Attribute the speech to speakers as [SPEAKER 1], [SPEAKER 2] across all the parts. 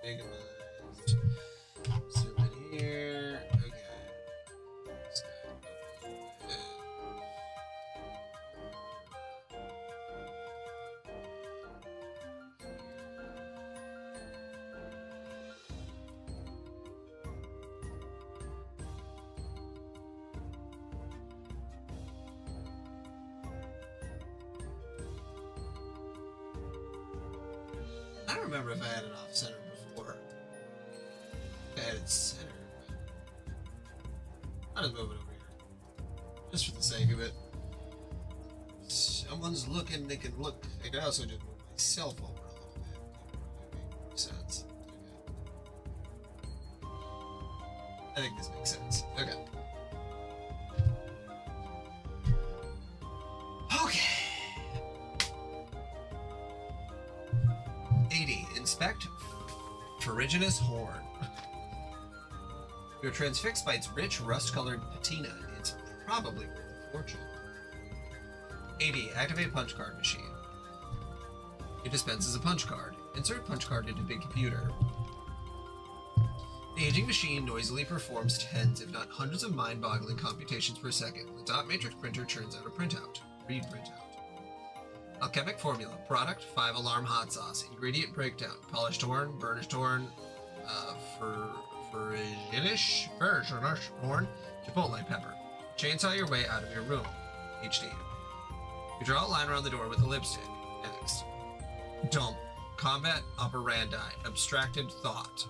[SPEAKER 1] Randomized. Zoom in here. Okay. This guy. I don't remember if I had it off center before. I had it center, but I'll just move it over here. Just for the sake of it. Someone's looking, they can look. I could also just move myself over a little bit. That would make more sense. Okay. I think this makes sense. Okay. Okay. 80. Inspect ferruginous horn. You're transfixed by its rich, rust-colored patina. It's probably worth a fortune. 80. Activate punch card machine. It dispenses a punch card. Insert punch card into big computer. The aging machine noisily performs tens, if not hundreds of mind-boggling computations per second. The dot matrix printer churns out a printout. Read printout. Alchemic formula. Product, 5-alarm hot sauce. Ingredient breakdown. Polished horn, burnished horn, ferruginous horn, chipotle pepper. Chainsaw your way out of your room. HD. You draw a line around the door with a lipstick. Next. Dump. Combat operandi. Abstracted thought.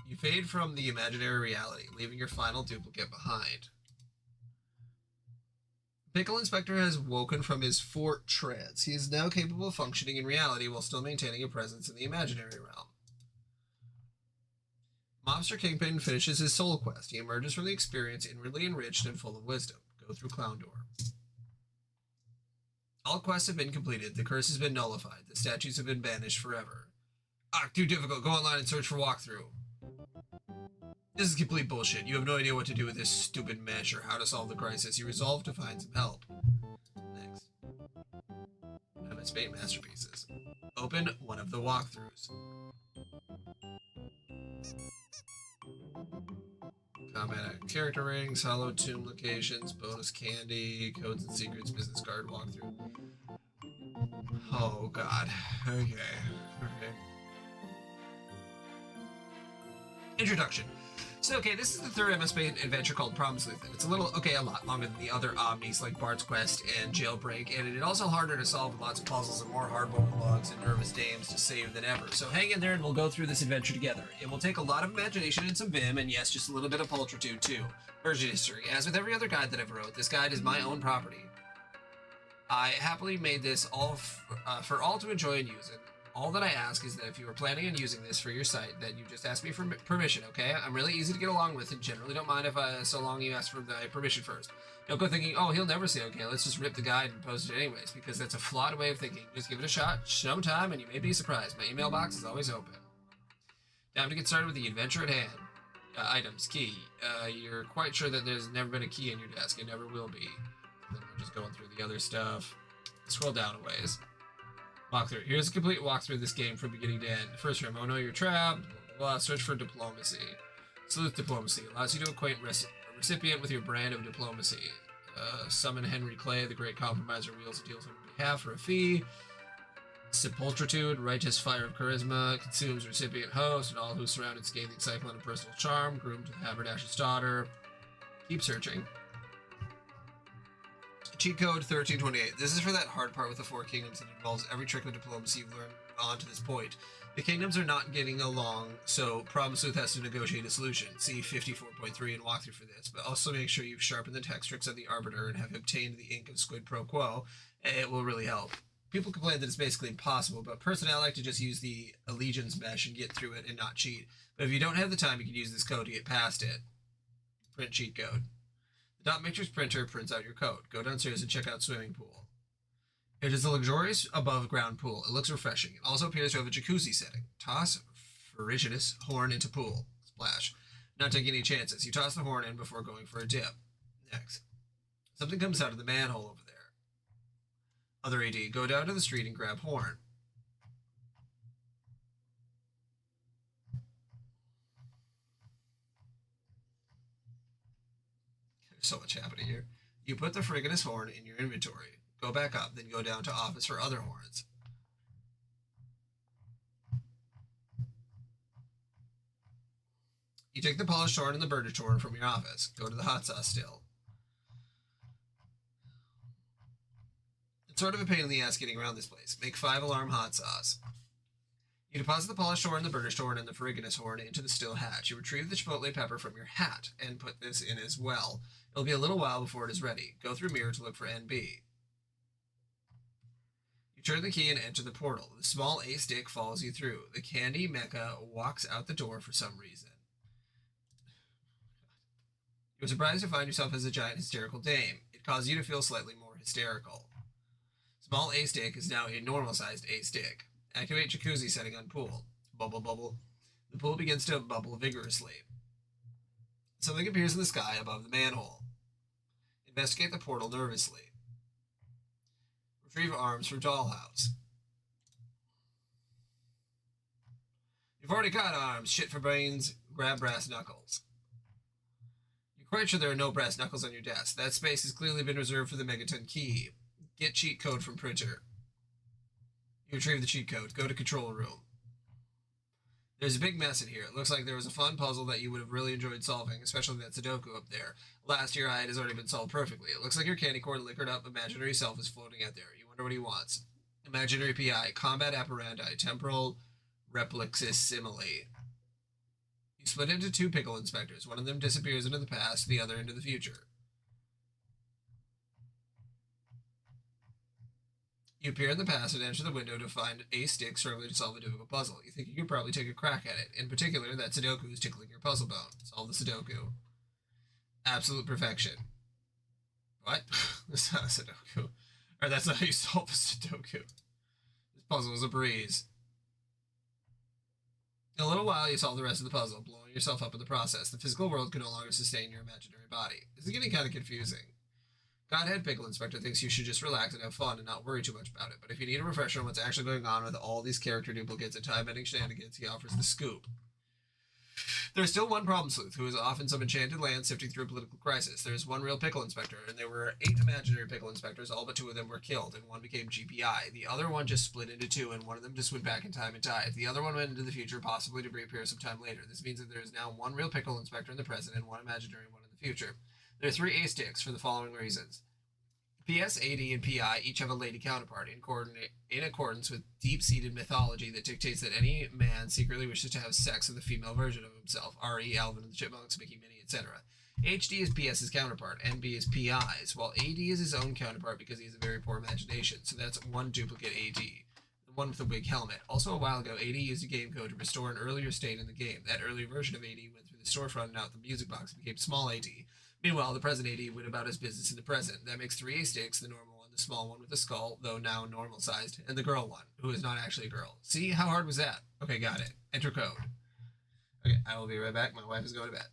[SPEAKER 1] You fade from the imaginary reality, leaving your final duplicate behind. Pickle Inspector has woken from his fort trance. He is now capable of functioning in reality while still maintaining a presence in the imaginary realm. Mobster Kingpin finishes his soul quest. He emerges from the experience inwardly enriched and full of wisdom. Go through Clown Door. All quests have been completed. The curse has been nullified. The statues have been banished forever. Too difficult. Go online and search for walkthrough. This is complete bullshit. You have no idea what to do with this stupid mesh or how to solve the crisis. You resolve to find some help. Next. MS Paint Masterpieces. Open one of the walkthroughs. Combat character ratings, hollow tomb locations, bonus candy, codes and secrets, business card walkthrough. Oh god. Okay. Introduction. So, okay, this is the third MS Paint adventure called Sleuth, and it's a lot longer than the other Omnis like Bart's Quest and Jailbreak, and it's also harder to solve with lots of puzzles and more hardboiled logs and nervous dames to save than ever. So hang in there and we'll go through this adventure together. It will take a lot of imagination and some vim, and yes, just a little bit of pulchritude too. Version history. As with every other guide that I've wrote, this guide is my own property. I happily made this all for all to enjoy and use it. All that I ask is that if you are planning on using this for your site, that you just ask me for permission, okay? I'm really easy to get along with and generally don't mind if so long you ask for the permission first. Don't go thinking, oh, he'll never say okay, let's just rip the guide and post it anyways, because that's a flawed way of thinking. Just give it a shot, show time, and you may be surprised. My email box is always open. Time to get started with the adventure at hand. Items, key. You're quite sure that there's never been a key in your desk. It never will be. And then we're just going through the other stuff. Scroll down a ways. Walkthrough. Here's a complete walkthrough of this game from beginning to end. First room, oh no, you're trapped. Blah, blah, blah. Search for diplomacy. Sleuth diplomacy allows you to acquaint a recipient with your brand of diplomacy. Summon Henry Clay, the great compromiser, wheels and deals on your behalf for a fee. Sepulchritude, righteous fire of charisma, consumes recipient host and all who surround its scathing cyclone of personal charm, groomed to the haberdasher's daughter. Keep searching. Cheat code 1328. This is for that hard part with the four kingdoms that involves every trick of diplomacy you've learned on to this point. The kingdoms are not getting along, so Sleuth has to negotiate a solution. See 54.3 and walkthrough for this, but also make sure you've sharpened the text tricks of the Arbiter and have obtained the ink of Squid Pro Quo. It will really help. People complain that it's basically impossible, but personally I like to just use the Allegiance mesh and get through it and not cheat. But if you don't have the time, you can use this code to get past it. Print cheat code. The dot matrix printer prints out your code. Go downstairs and check out swimming pool. It is a luxurious above-ground pool. It looks refreshing. It also appears to have a jacuzzi setting. Toss ferruginous horn into pool. Splash. Not taking any chances. You toss the horn in before going for a dip. Next. Something comes out of the manhole over there. Other AD. Go down to the street and grab horn. There's so much happening here. You put the Frigginus horn in your inventory. Go back up, then go down to office for other horns. You take the polished horn and the burnished horn from your office. Go to the hot sauce still. It's sort of a pain in the ass getting around this place. Make 5-alarm hot sauce. You deposit the polished horn, the burnished horn, and the Ferriginous horn into the still hatch. You retrieve the chipotle pepper from your hat and put this in as well. It'll be a little while before it is ready. Go through mirror to look for NB. You turn the key and enter the portal. The small A stick follows you through. The candy mecha walks out the door for some reason. You're surprised to find yourself as a giant hysterical dame. It caused you to feel slightly more hysterical. Small A stick is now a normal-sized A stick. Activate jacuzzi setting on pool. Bubble, bubble. The pool begins to bubble vigorously. Something appears in the sky above the manhole. Investigate the portal nervously. Retrieve arms from dollhouse. You've already got arms. Shit for brains. Grab brass knuckles. You're quite sure there are no brass knuckles on your desk. That space has clearly been reserved for the Megaton key. Get cheat code from printer. You retrieve the cheat code. Go to control room. There's a big mess in here. It looks like there was a fun puzzle that you would have really enjoyed solving, especially that Sudoku up there. Last year, it has already been solved perfectly. It looks like your candy corn liquored up imaginary self is floating out there. You wonder what he wants. Imaginary PI. Combat apparandi. Temporal replexis simile. You split into 2 pickle inspectors. One of them disappears into the past, the other into the future. You appear in the past and enter the window to find a stick struggling to solve a difficult puzzle. You think you could probably take a crack at it. In particular, that Sudoku is tickling your puzzle bone. Solve the Sudoku. Absolute perfection. What? That's not a Sudoku. Or that's not how you solve a Sudoku. This puzzle is a breeze. In a little while, you solve the rest of the puzzle, blowing yourself up in the process. The physical world can no longer sustain your imaginary body. This is getting kind of confusing. Godhead Pickle Inspector thinks you should just relax and have fun and not worry too much about it, but if you need a refresher on what's actually going on with all these character duplicates and time-bending shenanigans, he offers the scoop. There's still one problem sleuth, who is off in some enchanted land sifting through a political crisis. There's one real pickle inspector, and there were 8 imaginary pickle inspectors, all but 2 of them were killed, and one became GPI. The other one just split into 2, and one of them just went back in time and died. The other one went into the future, possibly to reappear sometime later. This means that there is now one real pickle inspector in the present and one imaginary one in the future. There are 3 A sticks for the following reasons. PS, AD, and PI each have a lady counterpart in accordance with deep-seated mythology that dictates that any man secretly wishes to have sex with a female version of himself, R.E., Alvin and the Chipmunks, Mickey, Minnie, etc. HD is PS's counterpart, NB is PI's, while AD is his own counterpart because he has a very poor imagination, so that's one duplicate AD, the one with the wig helmet. Also, a while ago, AD used a game code to restore an earlier state in the game. That earlier version of AD went through the storefront and out the music box and became small AD. Meanwhile, the present AD went about his business in the present. That makes 3 A sticks, the normal one, the small one with the skull, though now normal-sized, and the girl one, who is not actually a girl. See, how hard was that? Okay, got it. Enter code. Okay, I will be right back. My wife is going to bed.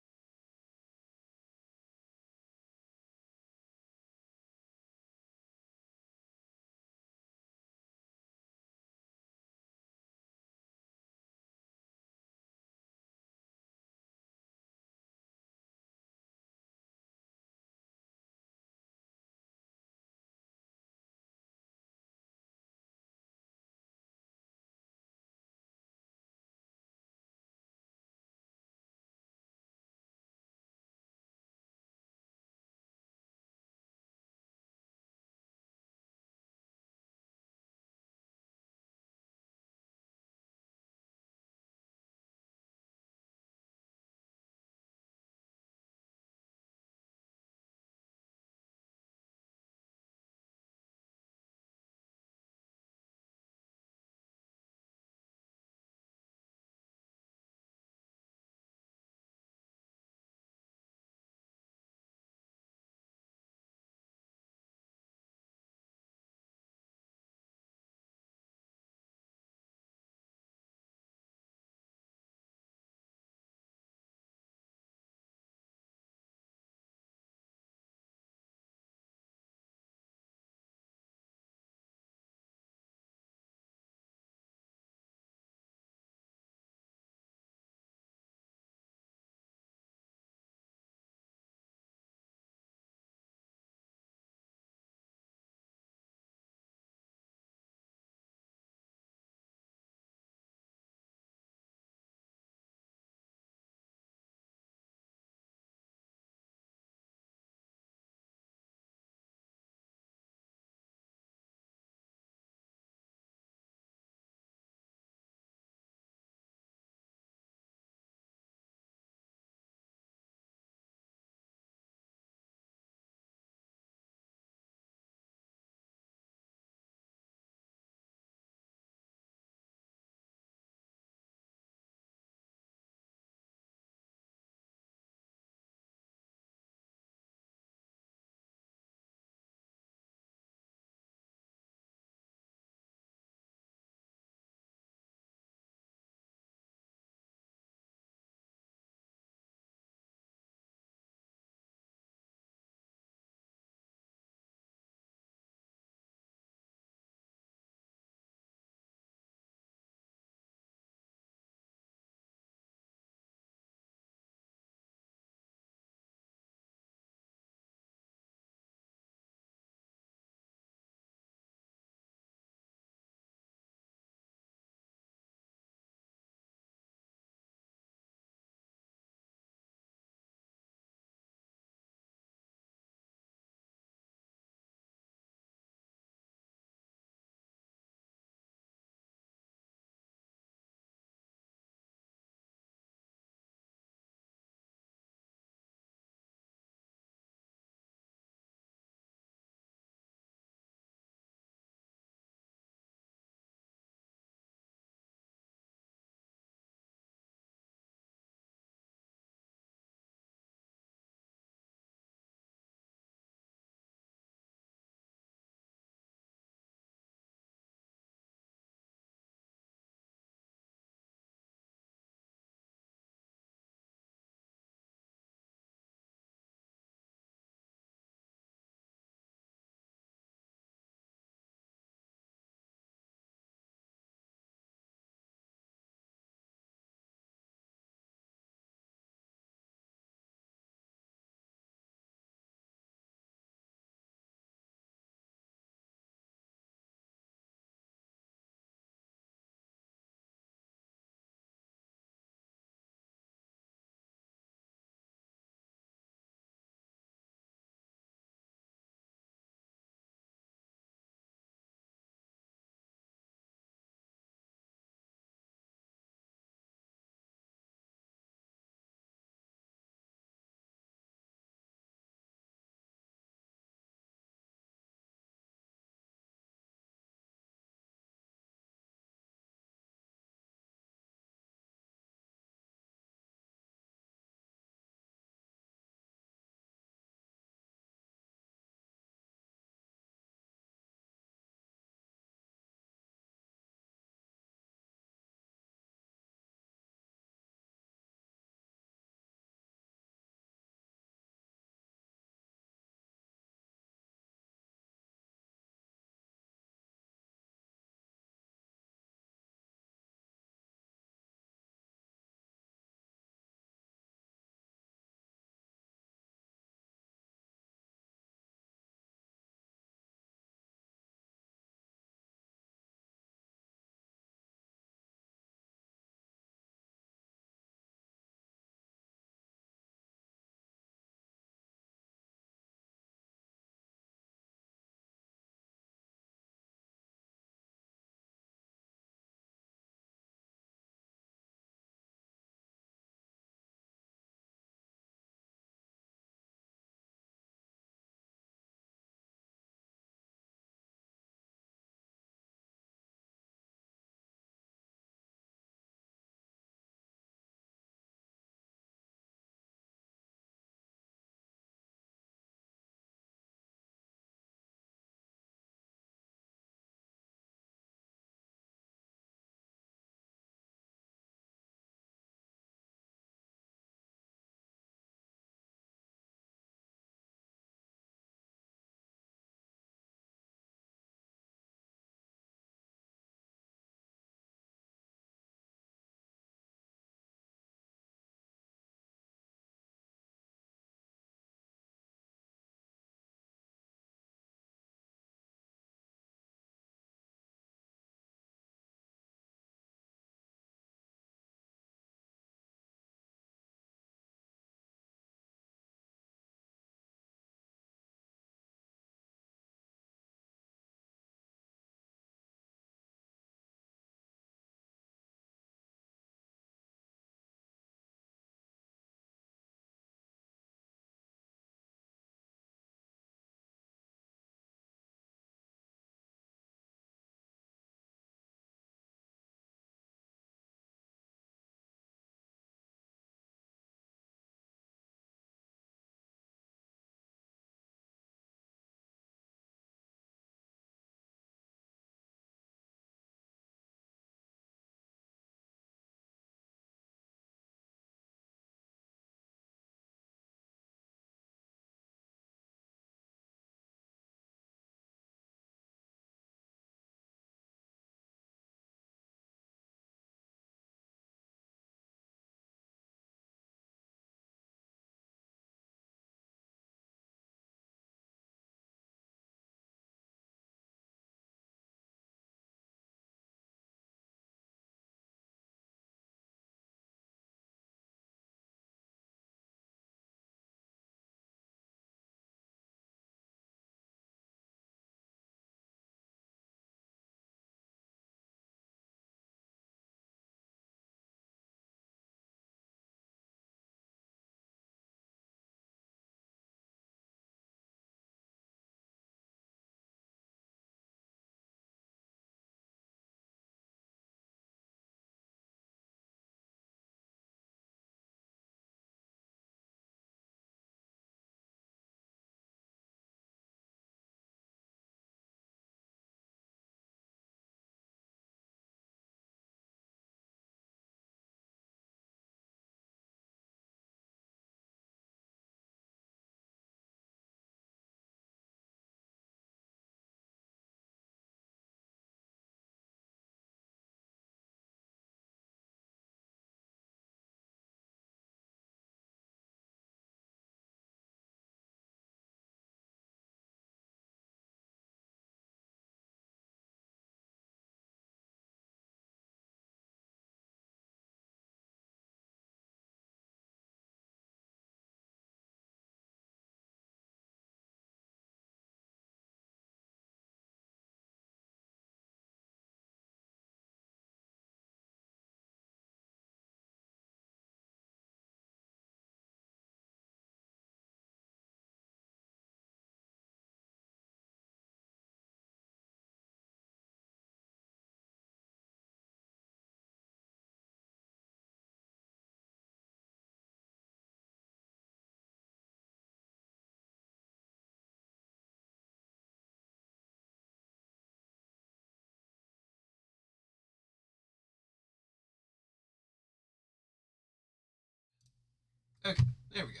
[SPEAKER 1] Okay, there we go.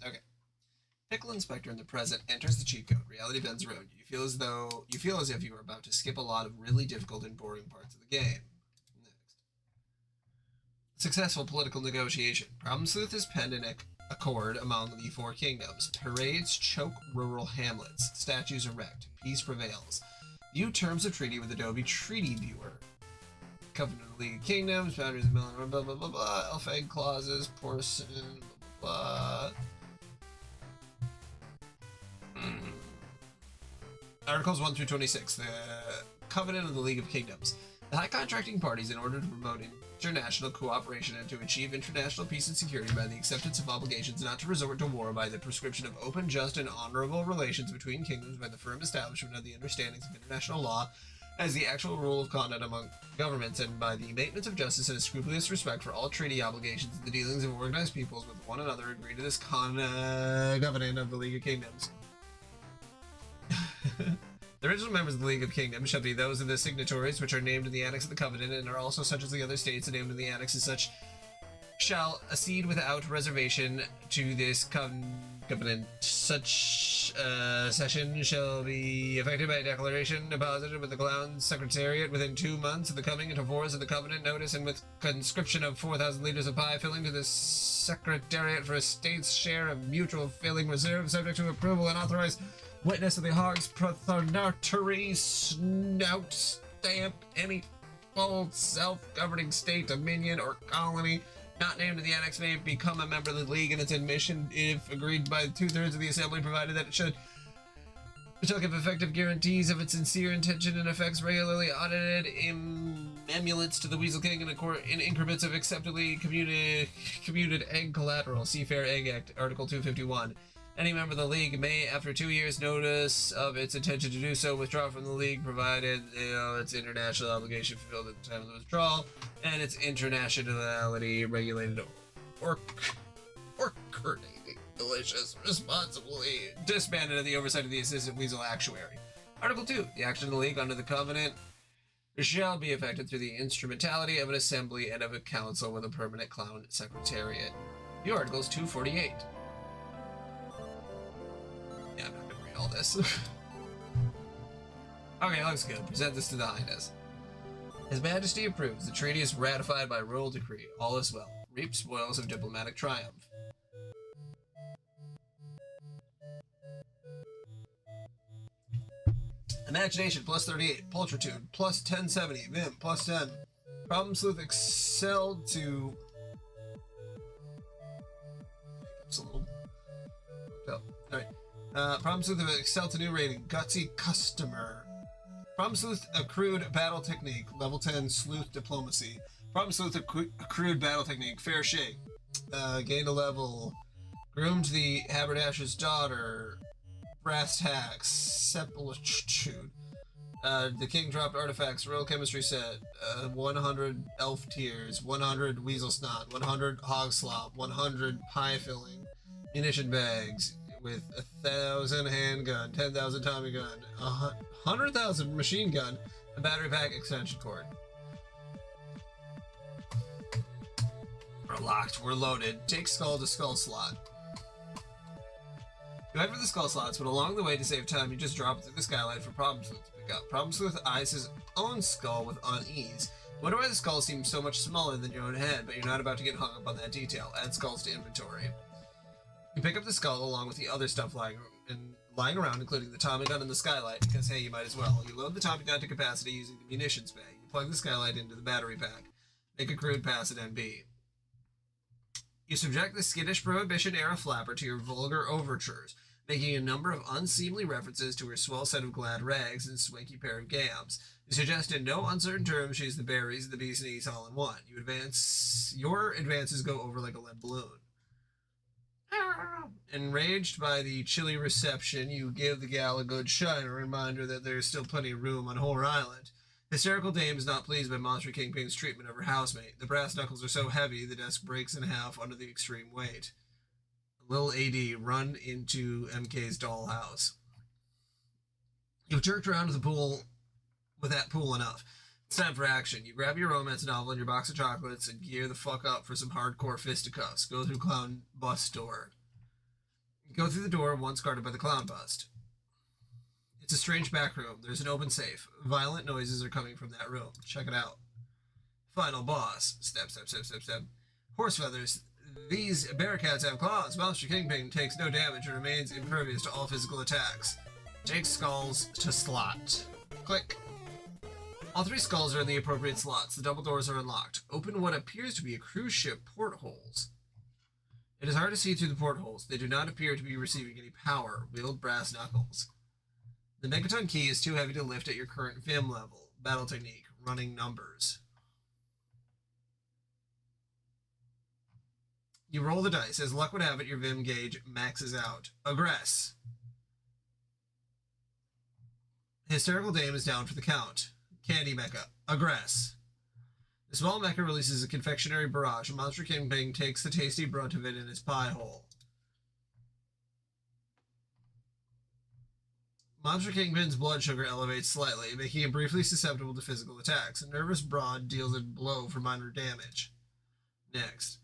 [SPEAKER 1] Okay. Pickle Inspector in the present enters the cheat code. Reality bends around you. You feel as if you are about to skip a lot of really difficult and boring parts of the game. Next. Successful political negotiation. Problem Sleuth has penned an accord among the four kingdoms. Parades choke rural hamlets. Statues erect. Peace prevails. View terms of treaty with Adobe Treaty Viewer. Covenant of the League of Kingdoms. Boundaries of Melon. Blah blah blah blah. Elf egg clauses. Porcelain. Blah blah blah. Articles 1 through 26. The Covenant of the League of Kingdoms. The high contracting parties, in order to promote international cooperation and to achieve international peace and security by the acceptance of obligations not to resort to war, by the prescription of open, just, and honorable relations between kingdoms, by the firm establishment of the understandings of international law as the actual rule of conduct among governments, and by the maintenance of justice and a scrupulous respect for all treaty obligations and the dealings of organized peoples with one another, agree to this Covenant of the League of Kingdoms. The original members of the League of Kingdoms shall be those of the signatories which are named in the Annex of the Covenant, and are also such as the other states named in the Annex as such shall accede without reservation to this Covenant. Such session shall be effected by a declaration deposited with the Clown Secretariat within 2 months of the coming into force of the Covenant notice, and with conscription of 4,000 liters of pie filling to the Secretariat for a state's share of mutual filling reserve, subject to approval and authorized witness of the Hog's Prothonotary Snout Stamp, any full self-governing state, dominion, or colony not named in the Annex may become a member of the League, and its admission, if agreed by 2/3 of the Assembly, provided that it should give effective guarantees of its sincere intention and effects regularly audited emulets to the Weasel King in increments of acceptably commuted egg collateral. See Fair Egg Act, Article 251. Any member of the League may, after 2 years' notice of its intention to do so, withdraw from the League, provided its international obligation fulfilled at the time of the withdrawal, and its internationality regulated or coordinating delicious responsibly disbanded at the oversight of the Assistant Weasel Actuary. Article 2. The action of the League under the Covenant shall be effected through the instrumentality of an assembly and of a council with a permanent Clown Secretariat. View Articles 248. Yeah, I'm not gonna read all this. Okay, looks good. Present this to the Highness. His Majesty approves. The treaty is ratified by royal decree. All is well. Reap spoils of diplomatic triumph. Imagination plus 38. Pulchritude plus 1070. Vim plus 10. Problem Sleuth excelled to... It's a little... Alright. Problem Sleuth excelled to new rating. Gutsy Customer. Problem Sleuth accrued battle technique. Level 10 Sleuth Diplomacy. Problem Sleuth accrued battle technique. Fair Shake. Gained a level. Groomed the Haberdasher's Daughter. Brass Tacks. Sepultude. The King dropped artifacts. Royal Chemistry set. 100 Elf Tears. 100 Weasel Snot. 100 Hog Slop. 100 Pie Filling. Munition bags. With 1,000 handgun, 10,000 Tommy gun, 100,000 machine gun, and battery pack extension cord. We're locked, we're loaded. Take skull to skull slot. You head for the skull slots, but along the way, to save time, you just drop it through the skylight for Problem Sleuth to pick up. Problem Sleuth eyes his own skull with unease. Wonder why the skull seems so much smaller than your own head, but you're not about to get hung up on that detail. Add skulls to inventory. You pick up the skull along with the other stuff lying around, including the Tommy gun and the skylight, because hey, you might as well. You load the Tommy gun to capacity using the munitions bay. You plug the skylight into the battery pack. Make a crude pass at NB. You subject the skittish Prohibition-era flapper to your vulgar overtures, making a number of unseemly references to her swell set of glad rags and swanky pair of gams. You suggest in no uncertain terms she's the berries, the bee's knees all in one. Your advances go over like a lead balloon. Enraged by the chilly reception, you give the gal a good shine, a reminder that there is still plenty of room on Whore Island. Hysterical Dame is not pleased by Monster Kingpin's treatment of her housemate. The brass knuckles are so heavy, the desk breaks in half under the extreme weight. A little AD run into MK's dollhouse. You've jerked around with that pool enough. It's time for action. You grab your romance novel and your box of chocolates and gear the fuck up for some hardcore fisticuffs. Go through clown bust door. Go through the door once guarded by the clown bust. It's a strange back room. There's an open safe. Violent noises are coming from that room. Check it out. Final boss. Step, step, step, step, step. Horse feathers. These bearcats have claws. Monster Kingpin takes no damage and remains impervious to all physical attacks. Take skulls to slot. Click. All 3 skulls are in the appropriate slots. The double doors are unlocked. Open what appears to be a cruise ship portholes. It is hard to see through the portholes. They do not appear to be receiving any power. Wield brass knuckles. The Megaton key is too heavy to lift at your current Vim level. Battle technique. Running numbers. You roll the dice. As luck would have it, your Vim gauge maxes out. Aggress. Hysterical Dame is down for the count. Candy Mecha. Aggress. The small mecha releases a confectionery barrage. Monster Kingpin takes the tasty brunt of it in his pie hole. Monster Kingpin's blood sugar elevates slightly, making him briefly susceptible to physical attacks. A nervous broad deals a blow for minor damage. Next.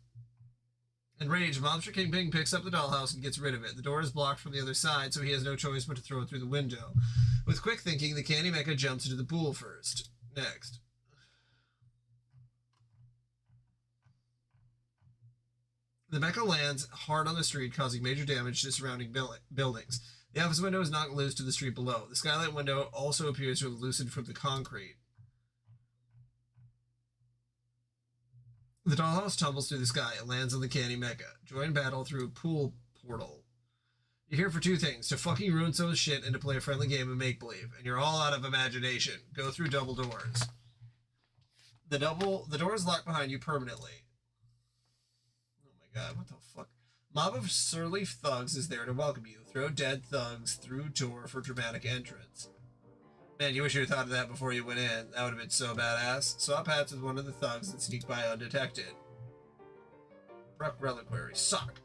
[SPEAKER 1] Enraged, Monster Kingpin picks up the dollhouse and gets rid of it. The door is blocked from the other side, so he has no choice but to throw it through the window. With quick thinking, the Candy Mecha jumps into the pool first. Next. The mecha lands hard on the street, causing major damage to surrounding buildings. The office window is knocked loose to the street below. The skylight window also appears to have loosened from the concrete. The dollhouse tumbles through the sky. It lands on the Candy Mecha. Join battle through a pool portal. You're here for 2 things: to fucking ruin someone's shit and to play a friendly game of make-believe. And you're all out of imagination. Go through double doors. The door is locked behind you permanently. Oh my god, what the fuck? Mob of surly thugs is there to welcome you. Throw dead thugs through door for dramatic entrance. Man, you wish you had thought of that before you went in. That would have been so badass. Swap hats with one of the thugs and sneak by undetected. Ruck Reliquary. Sock.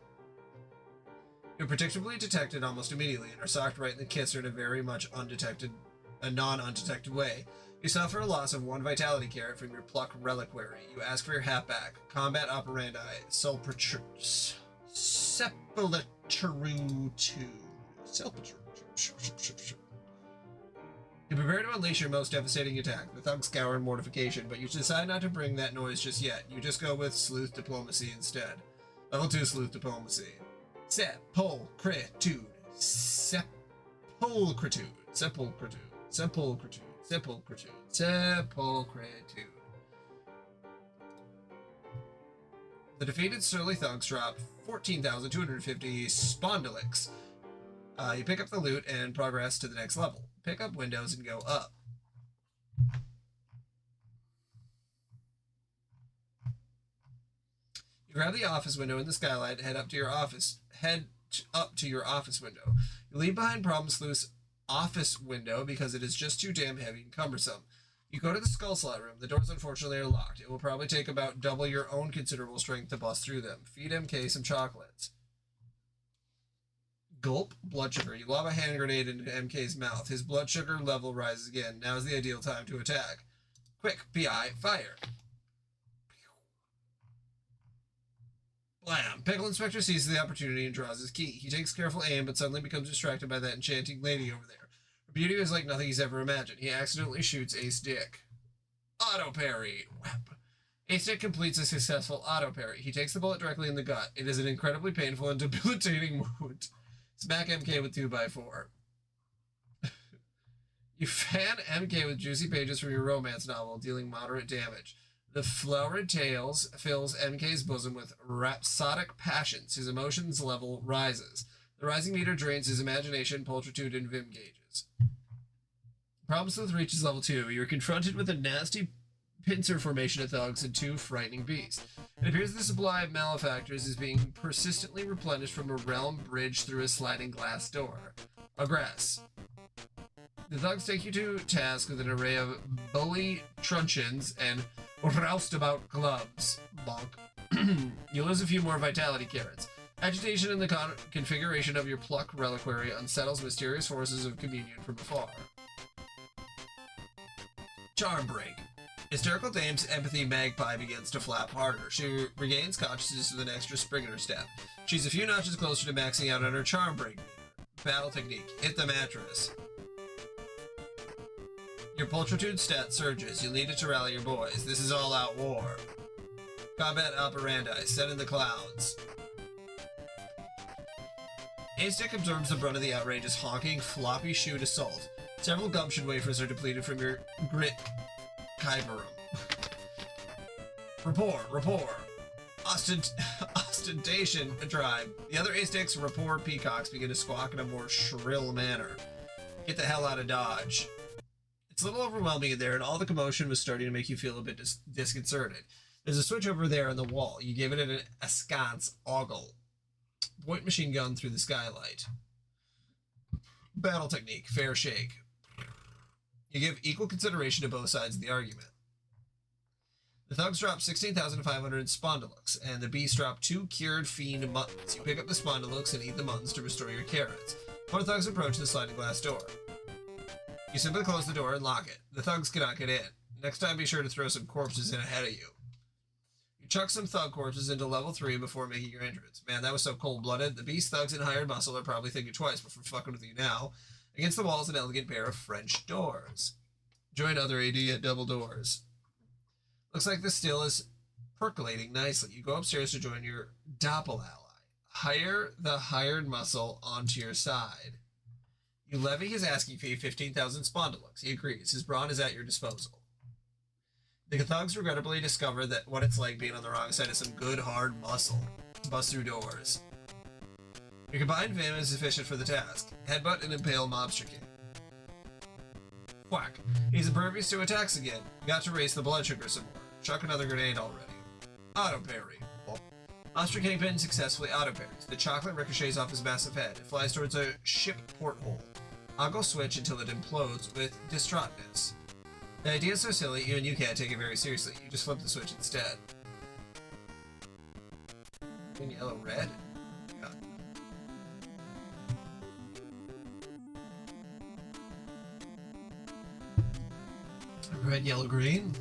[SPEAKER 1] You're predictably detected almost immediately and are socked right in the kisser in a very much non-undetected way. You suffer a loss of 1 vitality carrot from your pluck reliquary. You ask for your hat back. Combat operandi. You prepare to unleash your most devastating attack. The thugs scour in mortification, but you decide not to bring that noise just yet. You just go with Sleuth Diplomacy instead. Level 2 Sleuth Diplomacy. Sepulchritude. Sepulchritude. Sepulchritude. Sepulchritude. Sepulchritude. Sepulchritude. The defeated surly thugs drop 14,250 spondylix. You pick up the loot and progress to the next level. Pick up windows and go up. You grab the office window in the skylight and head up to your office window. You leave behind Problem Sleuth's office window because it is just too damn heavy and cumbersome. You go to the skull slot room. The doors unfortunately are locked. It will probably take about double your own considerable strength to bust through them. Feed MK some chocolates. Gulp, blood sugar. You lob a hand grenade into MK's mouth. His blood sugar level rises again. Now is the ideal time to attack. Quick, PI, fire. Blam. Pickle Inspector seizes the opportunity and draws his key. He takes careful aim, but suddenly becomes distracted by that enchanting lady over there. Her beauty is like nothing he's ever imagined. He accidentally shoots Ace Dick. Auto parry. Whap. Ace Dick completes a successful auto parry. He takes the bullet directly in the gut. It is an incredibly painful and debilitating wound. Smack MK with 2x4. You fan MK with juicy pages from your romance novel, dealing moderate damage. The florid tales fills MK's bosom with rhapsodic passions. His emotions level rises. The rising meter drains his imagination, pulchritude, and vim gauges. Problem Sleuth reaches level 2. You're confronted with a nasty pincer formation of thugs and 2 frightening beasts. It appears the supply of malefactors is being persistently replenished from a realm bridge through a sliding glass door. Aggress. The thugs take you to task with an array of bowie truncheons and roustabout gloves. Bonk. You lose a few more vitality carrots. Agitation in the configuration of your pluck reliquary unsettles mysterious forces of communion from afar. Charm break. Hysterical Dame's empathy magpie begins to flap harder. She regains consciousness with an extra spring in her step. She's a few notches closer to maxing out on her charm break meter. Battle technique. Hit the mattress. Your pulchritude stat surges. You'll need it to rally your boys. This is all-out war. Combat operandi. Set in the clouds. A-Stick absorbs the brunt of the outrageous honking, floppy-shoot assault. Several gumption wafers are depleted from your grit kyberum. Rapport. Ostentation drive. The other A-Stick's rapport peacocks begin to squawk in a more shrill manner. Get the hell out of Dodge. It's a little overwhelming in there, and all the commotion was starting to make you feel a bit disconcerted. There's a switch over there on the wall. You give it an askance ogle. Point machine gun through the skylight. Battle technique. Fair shake. You give equal consideration to both sides of the argument. The thugs drop 16,500 spondylux, and the beasts drop 2 cured fiend muttons. You pick up the spondylux and eat the muttons to restore your carrots. 4 thugs approach the sliding glass door. You simply close the door and lock it. The thugs cannot get in. Next time, be sure to throw some corpses in ahead of you. You chuck some thug corpses into level 3 before making your entrance. Man, that was so cold-blooded. The beast thugs and hired muscle are probably thinking twice before fucking with you now. Against the wall is an elegant pair of French doors. Join other AD at double doors. Looks like the still is percolating nicely. You go upstairs to join your doppel ally. Hire the hired muscle onto your side. You levy his asking fee, 15,000 spondylux. He agrees. His brawn is at your disposal. The thugs regrettably discover that what it's like being on the wrong side of some good hard muscle. Bust through doors. Your combined vim is sufficient for the task. Headbutt and impale Mobster King. Whack. He's impervious to attacks again. Got to raise the blood sugar some more. Chuck another grenade already. Auto parry. Mobster Kingpin successfully auto parries. The chocolate ricochets off his massive head. It flies towards a ship porthole. I'll switch until it implodes with distraughtness. The idea is so silly, even you can't take it very seriously. You just flip the switch instead. Green, yellow, red? Yeah. Red, yellow, green.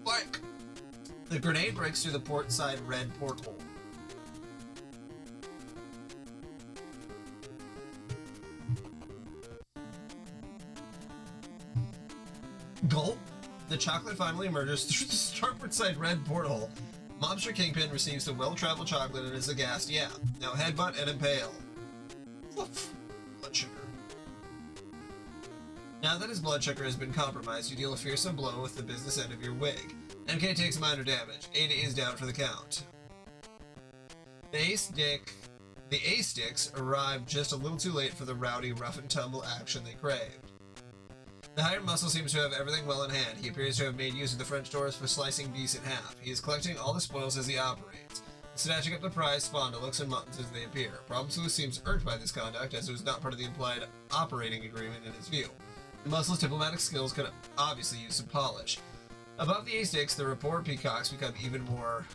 [SPEAKER 1] Blank! The grenade breaks through the port side red porthole. Gulp! The chocolate finally emerges through the starboard side red porthole. Mobster Kingpin receives the well-traveled chocolate and is aghast. Yeah. Now headbutt and impale. Oof. Blood sugar. Now that his blood sugar has been compromised, you deal a fearsome blow with the business end of your wig. MK takes minor damage. Ada is down for the count. The A-Sticks arrived just a little too late for the rowdy, rough-and-tumble action they craved. The hired muscle seems to have everything well in hand. He appears to have made use of the French doors for slicing beasts in half. He is collecting all the spoils as he operates, snatching up the prize spondylux and muttons as they appear. Problem Sleuth seems irked by this conduct, as it was not part of the implied operating agreement in his view. The muscle's diplomatic skills could obviously use some polish. Above the A-Sticks, the rapport peacocks become even more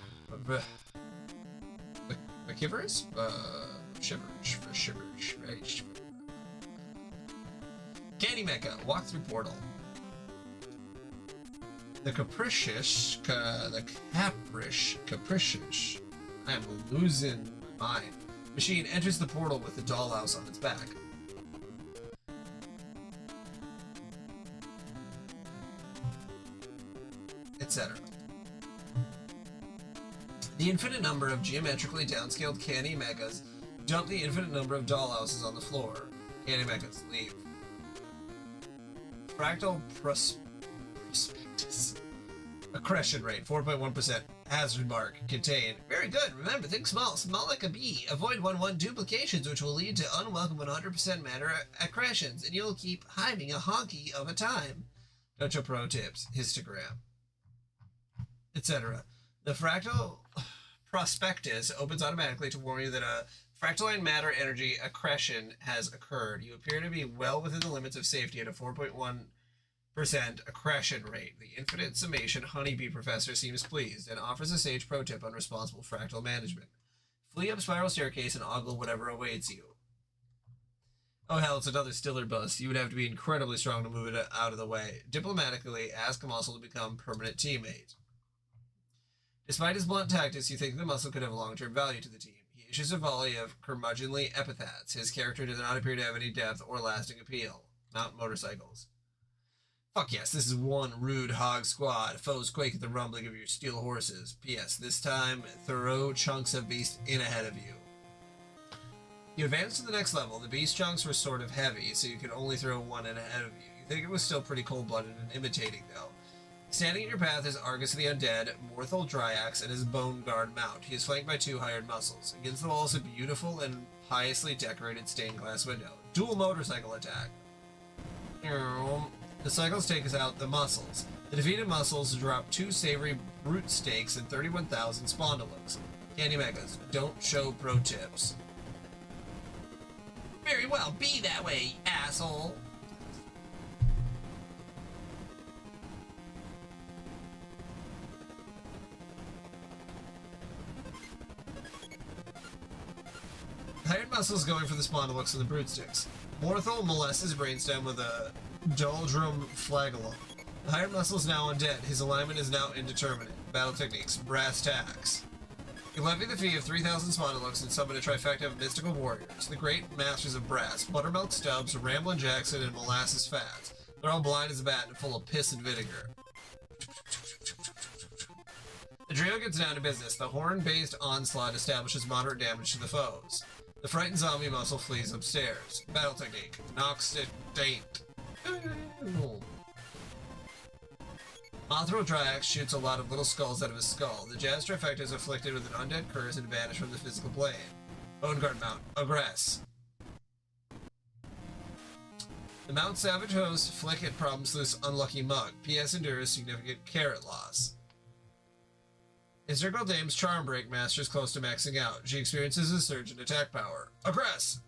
[SPEAKER 1] McKivers? Shivers, right? Candy Mecha, walk through portal. The capricious. I am losing my mind. Machine enters the portal with the dollhouse on its back. Etc. The infinite number of geometrically downscaled Candy Mechas dump the infinite number of dollhouses on the floor. Candy Mechas leave. Fractal prospectus. Accretion rate, 4.1%. Hazard mark, contain. Very good. Remember, think small. Small like a bee. Avoid 1-1 duplications, which will lead to unwelcome 100% matter accretions, and you'll keep hiving a honky of a time. Dojo Pro tips. Histogram. Etc. The fractal prospectus opens automatically to warn you that a fractaline matter energy accretion has occurred. You appear to be well within the limits of safety at a 4.1% accretion rate. The infinite summation honeybee professor seems pleased and offers a sage pro tip on responsible fractal management. Flee up spiral staircase and ogle whatever awaits you. Oh hell, it's another Stiller bus. You would have to be incredibly strong to move it out of the way. Diplomatically, ask a muscle to become permanent teammate. Despite his blunt tactics, you think the muscle could have long-term value to the team. He issues a volley of curmudgeonly epithets. His character does not appear to have any depth or lasting appeal. Mount motorcycles. Fuck yes, this is one rude hog squad. Foes quake at the rumbling of your steel horses. P.S. This time, throw chunks of beast in ahead of you. You advance to the next level. The beast chunks were sort of heavy, so you could only throw one in ahead of you. You think it was still pretty cold-blooded and imitating, though. Standing in your path is Argus the Undead, Morthal Dryax, and his Bone Guard mount. He is flanked by 2 hired muscles. Against the wall is a beautiful and piously decorated stained glass window. Dual motorcycle attack. The cycles take us out the muscles. The defeated muscles drop 2 savory brute steaks and 31,000 spondylus. Candy Megas, don't show pro tips. Very well, be that way, asshole. Hired muscles going for the spondylus and the brute sticks. Morthal molests his brainstem with a doldrum flagellum. The hired muscle is now undead. His alignment is now indeterminate. Battle techniques. Brass tacks. You levy the fee of 3,000 spondylus and summon a trifecta of mystical warriors. The great masters of brass. Buttermilk Stubbs, Ramblin' Jackson, and Molasses Fats. They're all blind as a bat and full of piss and vinegar. The trio gets down to business. The horn-based onslaught establishes moderate damage to the foes. The frightened zombie muscle flees upstairs. Battle technique. Nox Daint. Mothra Dryax shoots a lot of little skulls out of his skull. The Jazz Trifecta is afflicted with an undead curse and banished from the physical plane. Bone Guard mount. Aggress. The Mount Savage Host flick at Problem Sleuth's unlucky mug. PS endures significant carrot loss. Encircle Dame's Charm Break Master is close to maxing out. She experiences a surge in attack power. Aggress!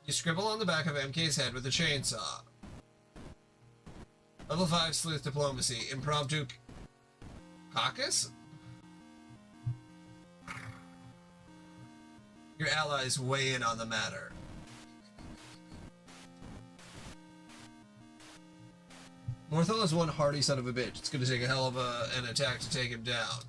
[SPEAKER 1] You scribble on the back of MK's head with a chainsaw. Level 5 Sleuth Diplomacy. Impromptu caucus? Your allies weigh in on the matter. Morthal is one hardy son of a bitch. It's going to take a hell of an attack to take him down.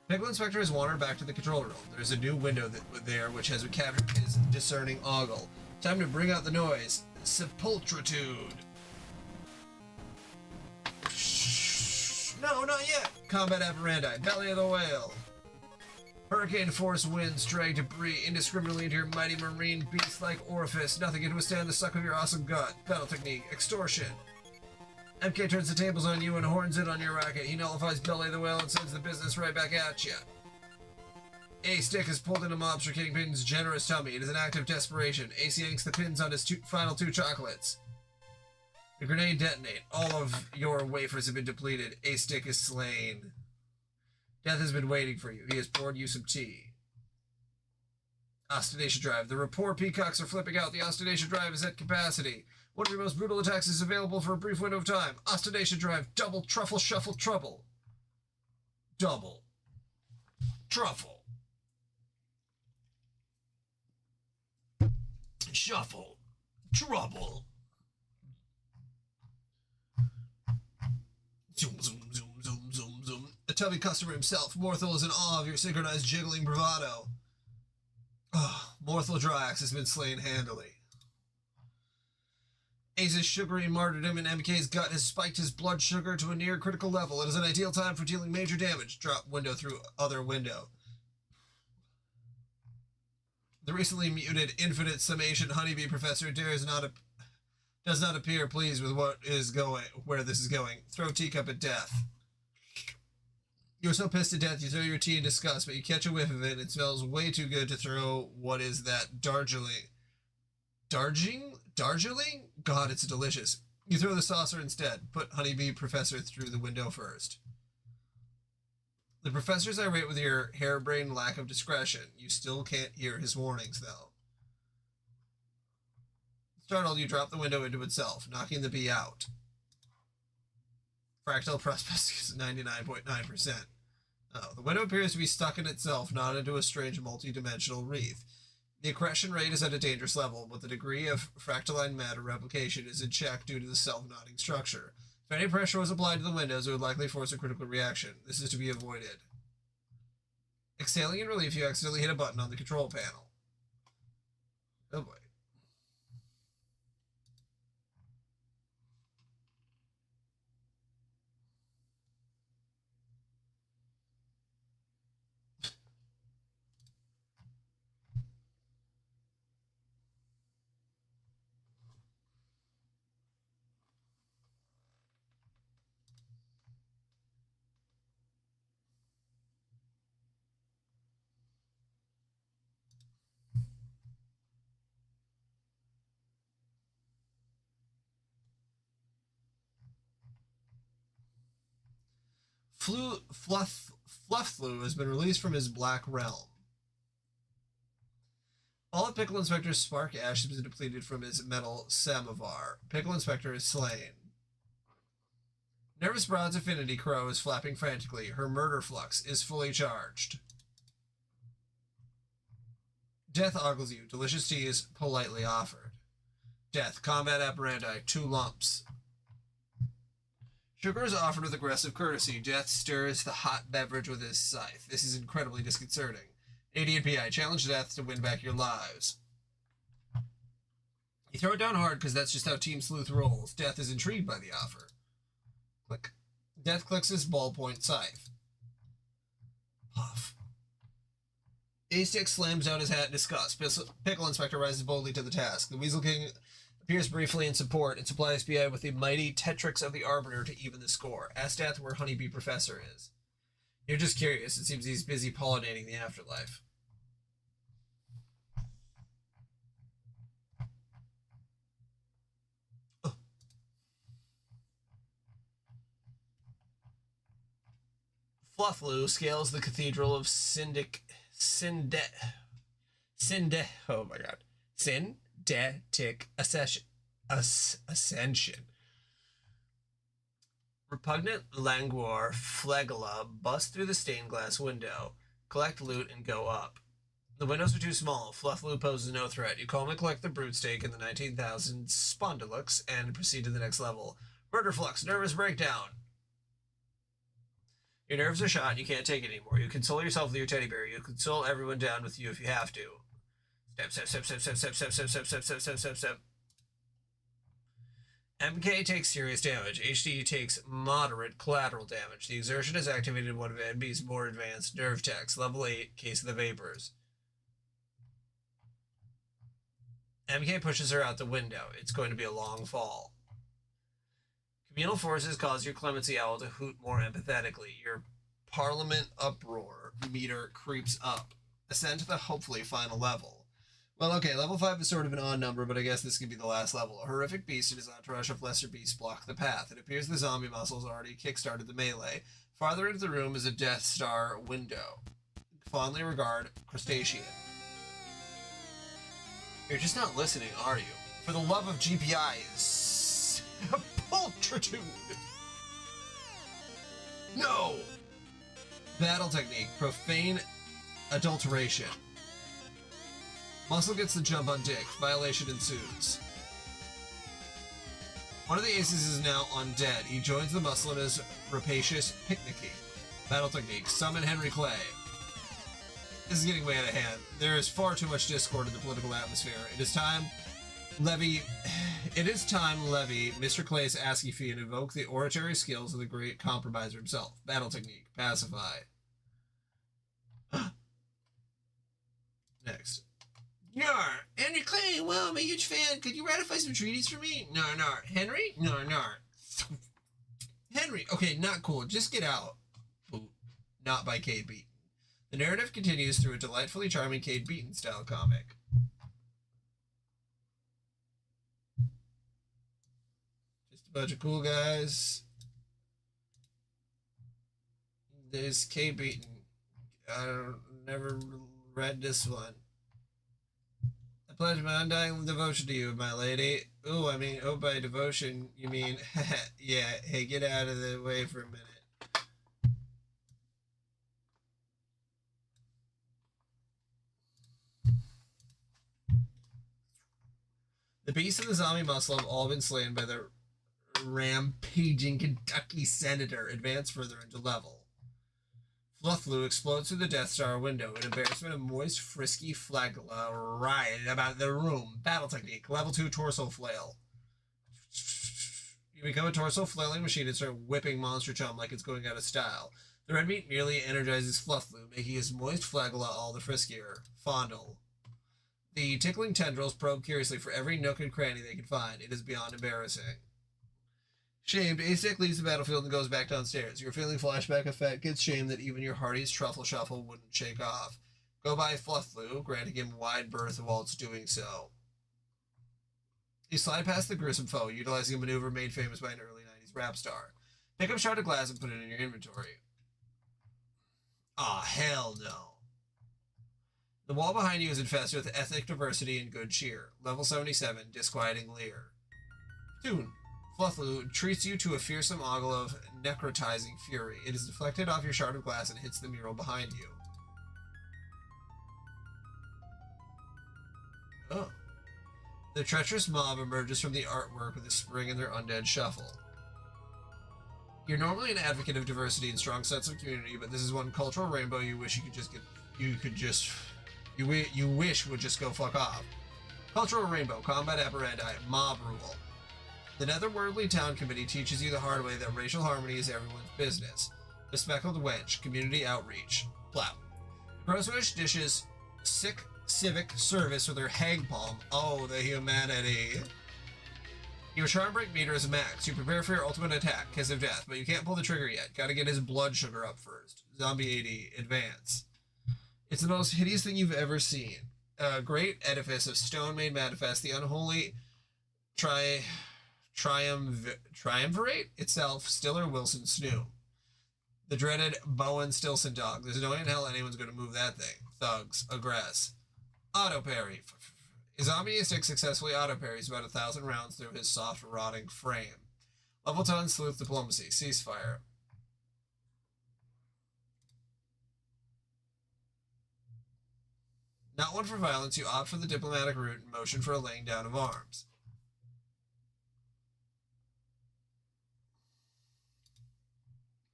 [SPEAKER 1] Pickle Inspector has wandered back to the control room. There's a new window there which has captured his discerning ogle. Time to bring out the noise. Sepultritude. No, not yet. Combat Apparandi. Belly of the Whale. Hurricane force winds drag debris indiscriminately into your mighty marine beast-like orifice. Nothing can withstand the suck of your awesome gut. Battle technique. Extortion. MK turns the tables on you and horns in on your racket. He nullifies Belly of the Whale and sends the business right back at you. A stick is pulled into Mobster Kingpin's generous tummy. It is an act of desperation. AC yanks the pins on his final 2 chocolates. The grenade detonate. All of your wafers have been depleted. A stick is slain. Death has been waiting for you. He has poured you some tea. Ostentatious Drive. The rapport peacocks are flipping out. The Ostentatious Drive is at capacity. One of your most brutal attacks is available for a brief window of time. Ostentatious Drive. Double truffle shuffle trouble. Double truffle shuffle trouble. Zoom, zoom, zoom, zoom, zoom, zoom. A tubby customer himself, Morthal is in awe of your synchronized jiggling bravado. Morthal Dryax has been slain handily. Ace's sugary martyrdom in MK's gut has spiked his blood sugar to a near critical level. It is an ideal time for dealing major damage. Drop window through other window. The recently muted infinite summation honeybee professor does not appear pleased with where this is going. Throw teacup at death. You're so pissed to death you throw your tea in disgust, but you catch a whiff of it and it smells way too good to throw. What is that? Darjeeling? God, it's delicious. You throw the saucer instead. Put honeybee professor through the window first. The professor's irate with your harebrained lack of discretion. You still can't hear his warnings, though. Startled, you drop the window into itself, knocking the bee out. Fractal Prospect is 99.9%. Oh, the window appears to be stuck in itself, not into a strange multi-dimensional wreath. The accretion rate is at a dangerous level, but the degree of fractaline matter replication is in check due to the self-knotting structure. If any pressure was applied to the windows, it would likely force a critical reaction. This is to be avoided. Exhaling in relief, you accidentally hit a button on the control panel. Oh boy. Flufflu has been released from his black realm. All of Pickle Inspector's spark ash has been depleted from his metal samovar. Pickle Inspector is slain. Nervous Broad's Affinity Crow is flapping frantically. Her murder flux is fully charged. Death ogles you. Delicious tea is politely offered. Death. Combat apparandi. 2 lumps. Sugar is offered with aggressive courtesy. Death stirs the hot beverage with his scythe. This is incredibly disconcerting. AD&PI. Challenge Death to win back your lives. You throw it down hard because that's just how Team Sleuth rolls. Death is intrigued by the offer. Click. Death clicks his ballpoint scythe. Puff. A-Stick slams down his hat in disgust. Pickle Inspector rises boldly to the task. The Weasel King appears briefly in support and supplies PI with the mighty Tetrix of the Arbiter to even the score. Ask Death where Honeybee Professor is. You're just curious. It seems he's busy pollinating the afterlife. Oh. Flufflu scales the Cathedral of Syndetic Ascension. Repugnant languor flagella bust through the stained glass window. Collect loot and go up. The windows are too small. Flufflu poses no threat. You calmly collect the brute stake in the 19,000 spondylux and proceed to the next level. Murder flux, nervous breakdown. Your nerves are shot and you can't take it anymore. You console yourself with your teddy bear. You console everyone down with you if you have to. Step. MK takes serious damage. HD takes moderate collateral damage. The exertion has activated one of NB's more advanced nerve techs. Level 8, Case of the Vapors. MK pushes her out the window. It's going to be a long fall. Communal forces cause your clemency owl to hoot more empathetically. Your parliament uproar meter creeps up. Ascend to the hopefully final level. Well, okay, level 5 is sort of an odd number, but I guess this could be the last level. A horrific beast and his entourage of lesser beasts block the path. It appears the zombie muscles already kickstarted the melee. Farther into the room is a Death Star window. Fondly regard, crustacean. You're just not listening, are you? For the love of GPIs. Pultritude! No! Battle technique. Profane adulteration. Muscle gets the jump on Dick. Violation ensues. One of the aces is now undead. He joins the muscle in his rapacious picnicking. Battle technique. Summon Henry Clay. This is getting way out of hand. There is far too much discord in the political atmosphere. It is time, Levy, Mr. Clay's ASCII fee and invoke the oratory skills of the great compromiser himself. Battle technique. Pacify. Next. Nar, Henry Clay, well, I'm a huge fan. Could you ratify some treaties for me? Nar. Henry? Nar. Henry, okay, not cool. Just get out. Ooh, not by Kate Beaton. The narrative continues through a delightfully charming Kate Beaton style comic. Just a bunch of cool guys. There's Kate Beaton. I never read this one. I pledge my undying devotion to you, my lady. Ooh, I mean, oh, by devotion, you mean, yeah, hey, get out of the way for a minute. The beast and the zombie muscle have all been slain by the rampaging Kentucky senator. Advance further into level. Flufflu explodes through the Death Star window. An embarrassment of moist, frisky flagella riot about the room. Battle technique. Level 2 torso flail. You become a torso flailing machine and start whipping Monster Chum like it's going out of style. The red meat nearly energizes Flufflu, making his moist flagella all the friskier. Fondle. The tickling tendrils probe curiously for every nook and cranny they can find. It is beyond embarrassing. Shamed, Aztec leaves the battlefield and goes back downstairs. You're feeling flashback effect gets shamed that even your hardiest truffle shuffle wouldn't shake off. Go by Flufflu, granting him wide berth while it's doing so. You slide past the gruesome foe, utilizing a maneuver made famous by an early 90s rap star. Pick up shard of glass and put it in your inventory. Aw, hell no. The wall behind you is infested with ethnic diversity and good cheer. Level 77, disquieting leer. Tune. Flufflu treats you to a fearsome ogle of necrotizing fury. It is deflected off your shard of glass and hits the mural behind you. Oh. The treacherous mob emerges from the artwork with a spring in their undead shuffle. You're normally an advocate of diversity and strong sense of community, but this is one cultural rainbow you wish you wish would just go fuck off. Cultural rainbow, combat apparandi, mob rule. The Netherworldly Town Committee teaches you the hard way that racial harmony is everyone's business. The Speckled Wench, community outreach. Plap. Grosswish dishes sick civic service with her hag palm. Oh, the humanity. Your charm break meter is max. You prepare for your ultimate attack, Kiss of Death, but you can't pull the trigger yet. Gotta get his blood sugar up first. Zombie 80, advance. It's the most hideous thing you've ever seen. A great edifice of stone made manifest, the unholy triumvirate itself, Stiller, Wilson, Snoo. The dreaded Bowen Stilson dog. There's no way in hell anyone's going to move that thing. Thugs, aggress. Auto parry. A zombie stick successfully auto parries about 1,000 rounds through his soft, rotting frame. Level 10 sleuth diplomacy. Ceasefire. Not one for violence, you opt for the diplomatic route and motion for a laying down of arms.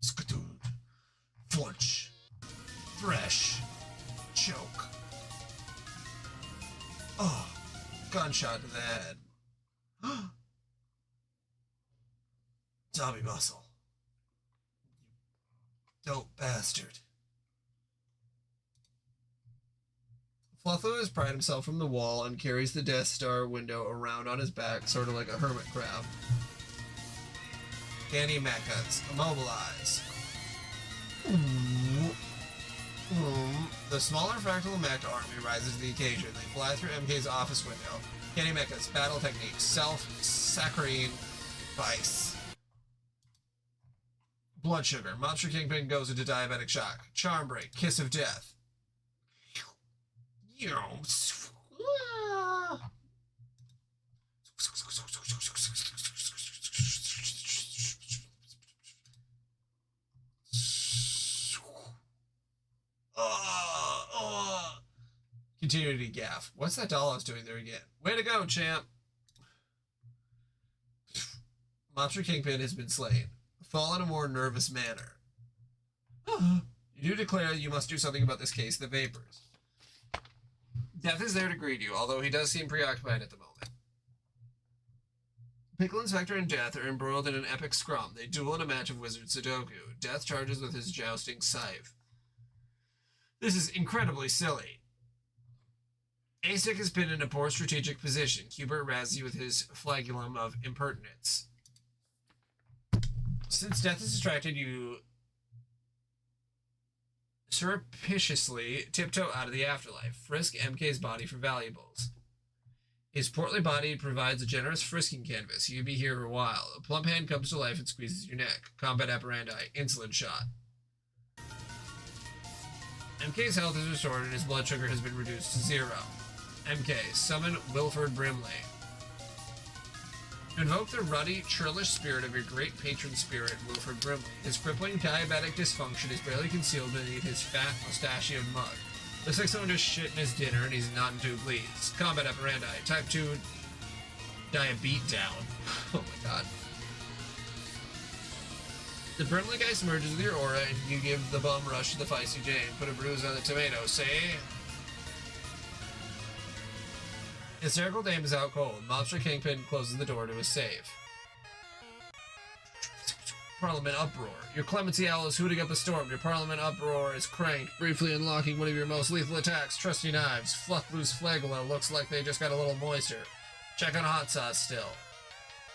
[SPEAKER 1] Skatoon. Flunch. Fresh. Choke. Oh, gunshot to the head. Zombie muscle. You dope bastard. Flufflu has pried himself from the wall and carries the Death Star window around on his back, sort of like a hermit crab. Candy mechas, immobilize. The smaller fractal mech army rises to the occasion. They fly through MK's office window. Candy mechas, battle techniques, self-saccharine vice. Blood sugar. Monster Kingpin goes into diabetic shock. Charm break. Kiss of death. Continuity gaff. What's that doll I was doing there again? Way to go, champ! Monster Kingpin has been slain. Fall in a more nervous manner. You do declare you must do something about this case, the vapors. Death is there to greet you, although he does seem preoccupied at the moment. Pickle Inspector and Death are embroiled in an epic scrum. They duel in a match of Wizard Sudoku. Death charges with his jousting scythe. This is incredibly silly. Aztec has been in a poor strategic position. Hubert razzies you with his flagellum of impertinence. Since Death is distracted, you surreptitiously tiptoe out of the afterlife. Frisk MK's body for valuables. His portly body provides a generous frisking canvas. You'll be here for a while. A plump hand comes to life and squeezes your neck. Combat apparandi. Insulin shot. MK's health is restored and his blood sugar has been reduced to 0. MK, summon Wilford Brimley. Invoke the ruddy, churlish spirit of your great patron spirit, Wilford Brimley. His crippling diabetic dysfunction is barely concealed beneath his fat, mustachioed mug. Looks like someone just shit in his dinner and he's not in 2 pleased. Combat apparandi. Type 2 Die a beat down. Oh my god. The Brimley guy merges with your aura, and you give the bum rush to the feisty Jane. Put a bruise on the tomato, say? Hysterical Dame is out cold. Mobster Kingpin closes the door to his safe. Parliament uproar. Your Clemency Owl is hooting up a storm. Your Parliament uproar is cranked, briefly unlocking one of your most lethal attacks. Trusty knives. Fluff loose flagella. Looks like they just got a little moister. Check on hot sauce still.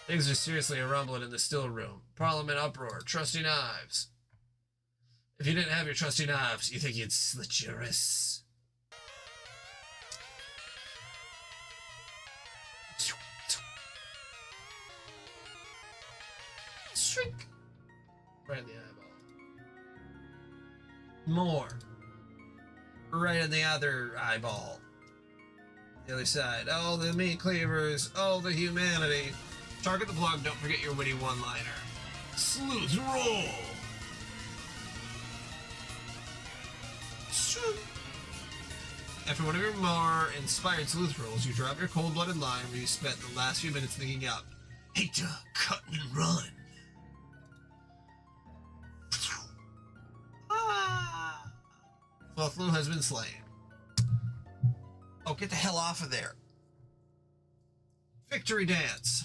[SPEAKER 1] Things are seriously a rumbling in the still room. Parliament uproar. Trusty knives. If you didn't have your trusty knives, you think you'd slit your wrists. Shrink. Right in the eyeball. More. Right in the other eyeball. The other side. Oh, the meat cleavers. Oh, the humanity. Target the blog. Don't forget your witty one-liner. Sleuth roll. After one of your more inspired sleuth rolls, you drop your cold-blooded line where you spent the last few minutes thinking up. Hate to cut and run. Sleuth has been slain. Oh, get the hell off of there. Victory dance.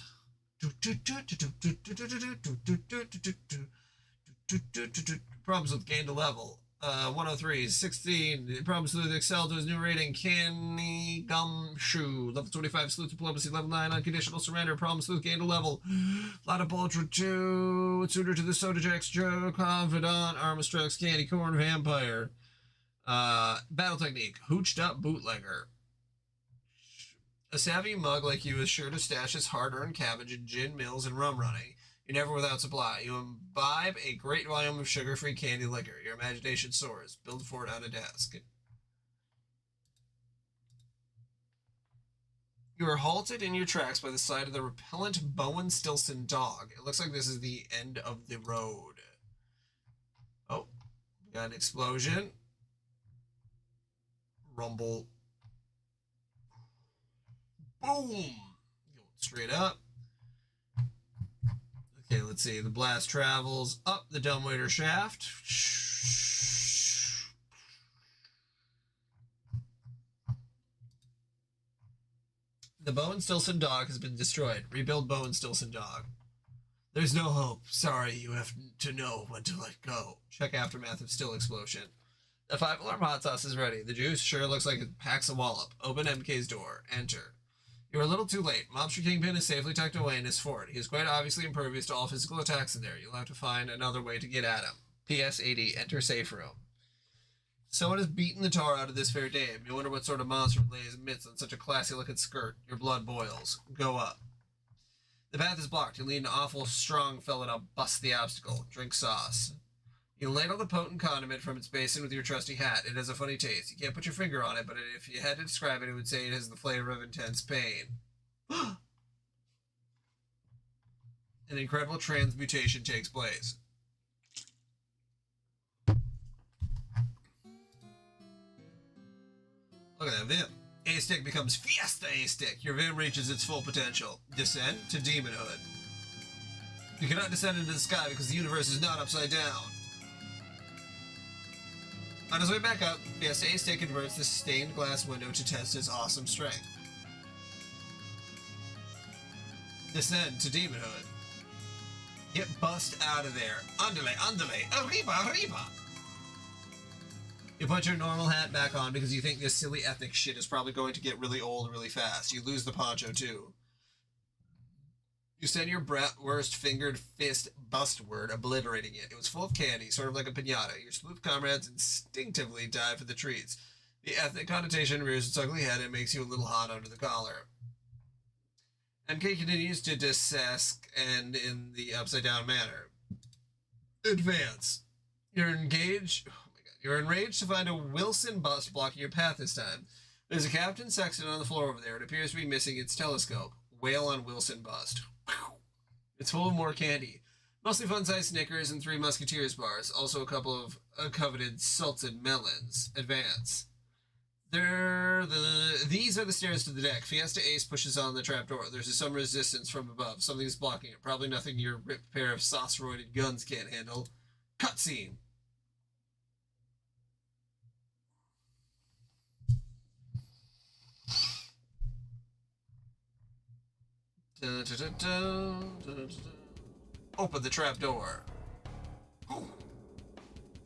[SPEAKER 1] Problems with gained a level. 103, 16. Problems with excel to his new rating. Canny Gumshoe. Level 25, Sleuth Diplomacy. Level 9, Unconditional Surrender. Problems with gained a level. Lot of Ultra 2. Suitor to the Soda Jacks. Joe. Confidant. Armastrux. Candy Corn. Vampire. Battle technique. Hooched up bootlegger. A savvy mug like you is sure to stash his hard-earned cabbage in gin mills and rum running. You're never without supply. You imbibe a great volume of sugar-free candy liquor. Your imagination soars. Build for it on a desk. You are halted in your tracks by the side of the repellent Bowen Stilson dog. It looks like this is the end of the road. Oh, we got an explosion. Rumble. Boom! Going straight up. Okay, let's see. The blast travels up the dumbwaiter shaft. The Bowen Stilson dog has been destroyed. Rebuild Bowen Stilson dog. There's no hope. Sorry, you have to know when to let go. Check aftermath of still explosion. The 5-alarm hot sauce is ready. The juice sure looks like it packs a wallop. Open MK's door. Enter. You're a little too late. Mobster Kingpin is safely tucked away in his fort. He is quite obviously impervious to all physical attacks in there. You'll have to find another way to get at him. PS 80. Enter safe room. Someone has beaten the tar out of this fair dame. You wonder what sort of monster lays mitts on such a classy-looking skirt. Your blood boils. Go up. The path is blocked. You need an awful strong fella to bust the obstacle. Drink sauce. You ladle the potent condiment from its basin with your trusty hat. It has a funny taste. You can't put your finger on it, but if you had to describe it, it would say it has the flavor of intense pain. An incredible transmutation takes place. Look at that Vim. A-Stick becomes Fiesta A-Stick. Your Vim reaches its full potential. Descent to demonhood. You cannot descend into the sky because the universe is not upside down. On his way back up, Fiesta A-Stick converts the stained glass window to test his awesome strength. Descend to demonhood. Get bust out of there. Andale, andale, arriba, arriba. You put your normal hat back on because you think this silly ethnic shit is probably going to get really old really fast. You lose the poncho too. You send your bratwurst-fingered fist bustward, obliterating it. It was full of candy, sort of like a piñata. Your sleuth comrades instinctively dive for the treats. The ethnic connotation rears its ugly head and makes you a little hot under the collar. MK continues to dissect and in the upside-down manner. Advance. You're engaged... You're enraged to find a Wilson bust blocking your path this time. There's a Captain Sexton on the floor over there. It appears to be missing its telescope. Whale on Wilson bust. It's full of more candy. Mostly fun-sized Snickers and 3 Musketeers bars. Also a couple of coveted salted melons. Advance. These are the stairs to the deck. Fiesta Ace pushes on the trapdoor. There's some resistance from above. Something's blocking it. Probably nothing your ripped pair of sauceroided guns can't handle. Cutscene. Open the trapdoor.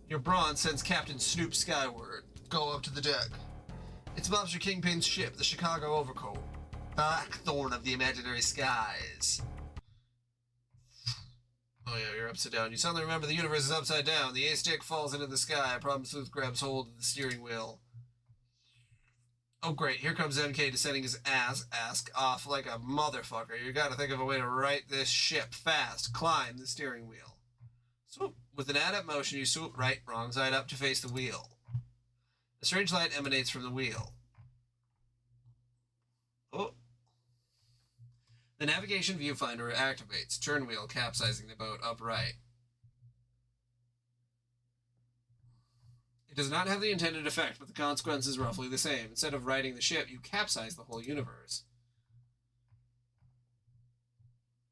[SPEAKER 1] Your brawn sends Captain Snoop skyward. Go up to the deck. It's Mobster Kingpin's ship, the Chicago Overcoat. Blackthorn of the imaginary skies. Oh yeah, you're upside down. You suddenly remember the universe is upside down. The A-stick falls into the sky. Problem Sleuth grabs hold of the steering wheel. Oh great, here comes MK descending his ass off like a motherfucker. You gotta think of a way to right this ship fast. Climb the steering wheel. Swoop. With an adept motion, you swoop right, wrong side up to face the wheel. A strange light emanates from the wheel. Oh. The navigation viewfinder activates. Turn wheel, capsizing the boat upright. It does not have the intended effect, but the consequence is roughly the same. Instead of righting the ship, you capsize the whole universe.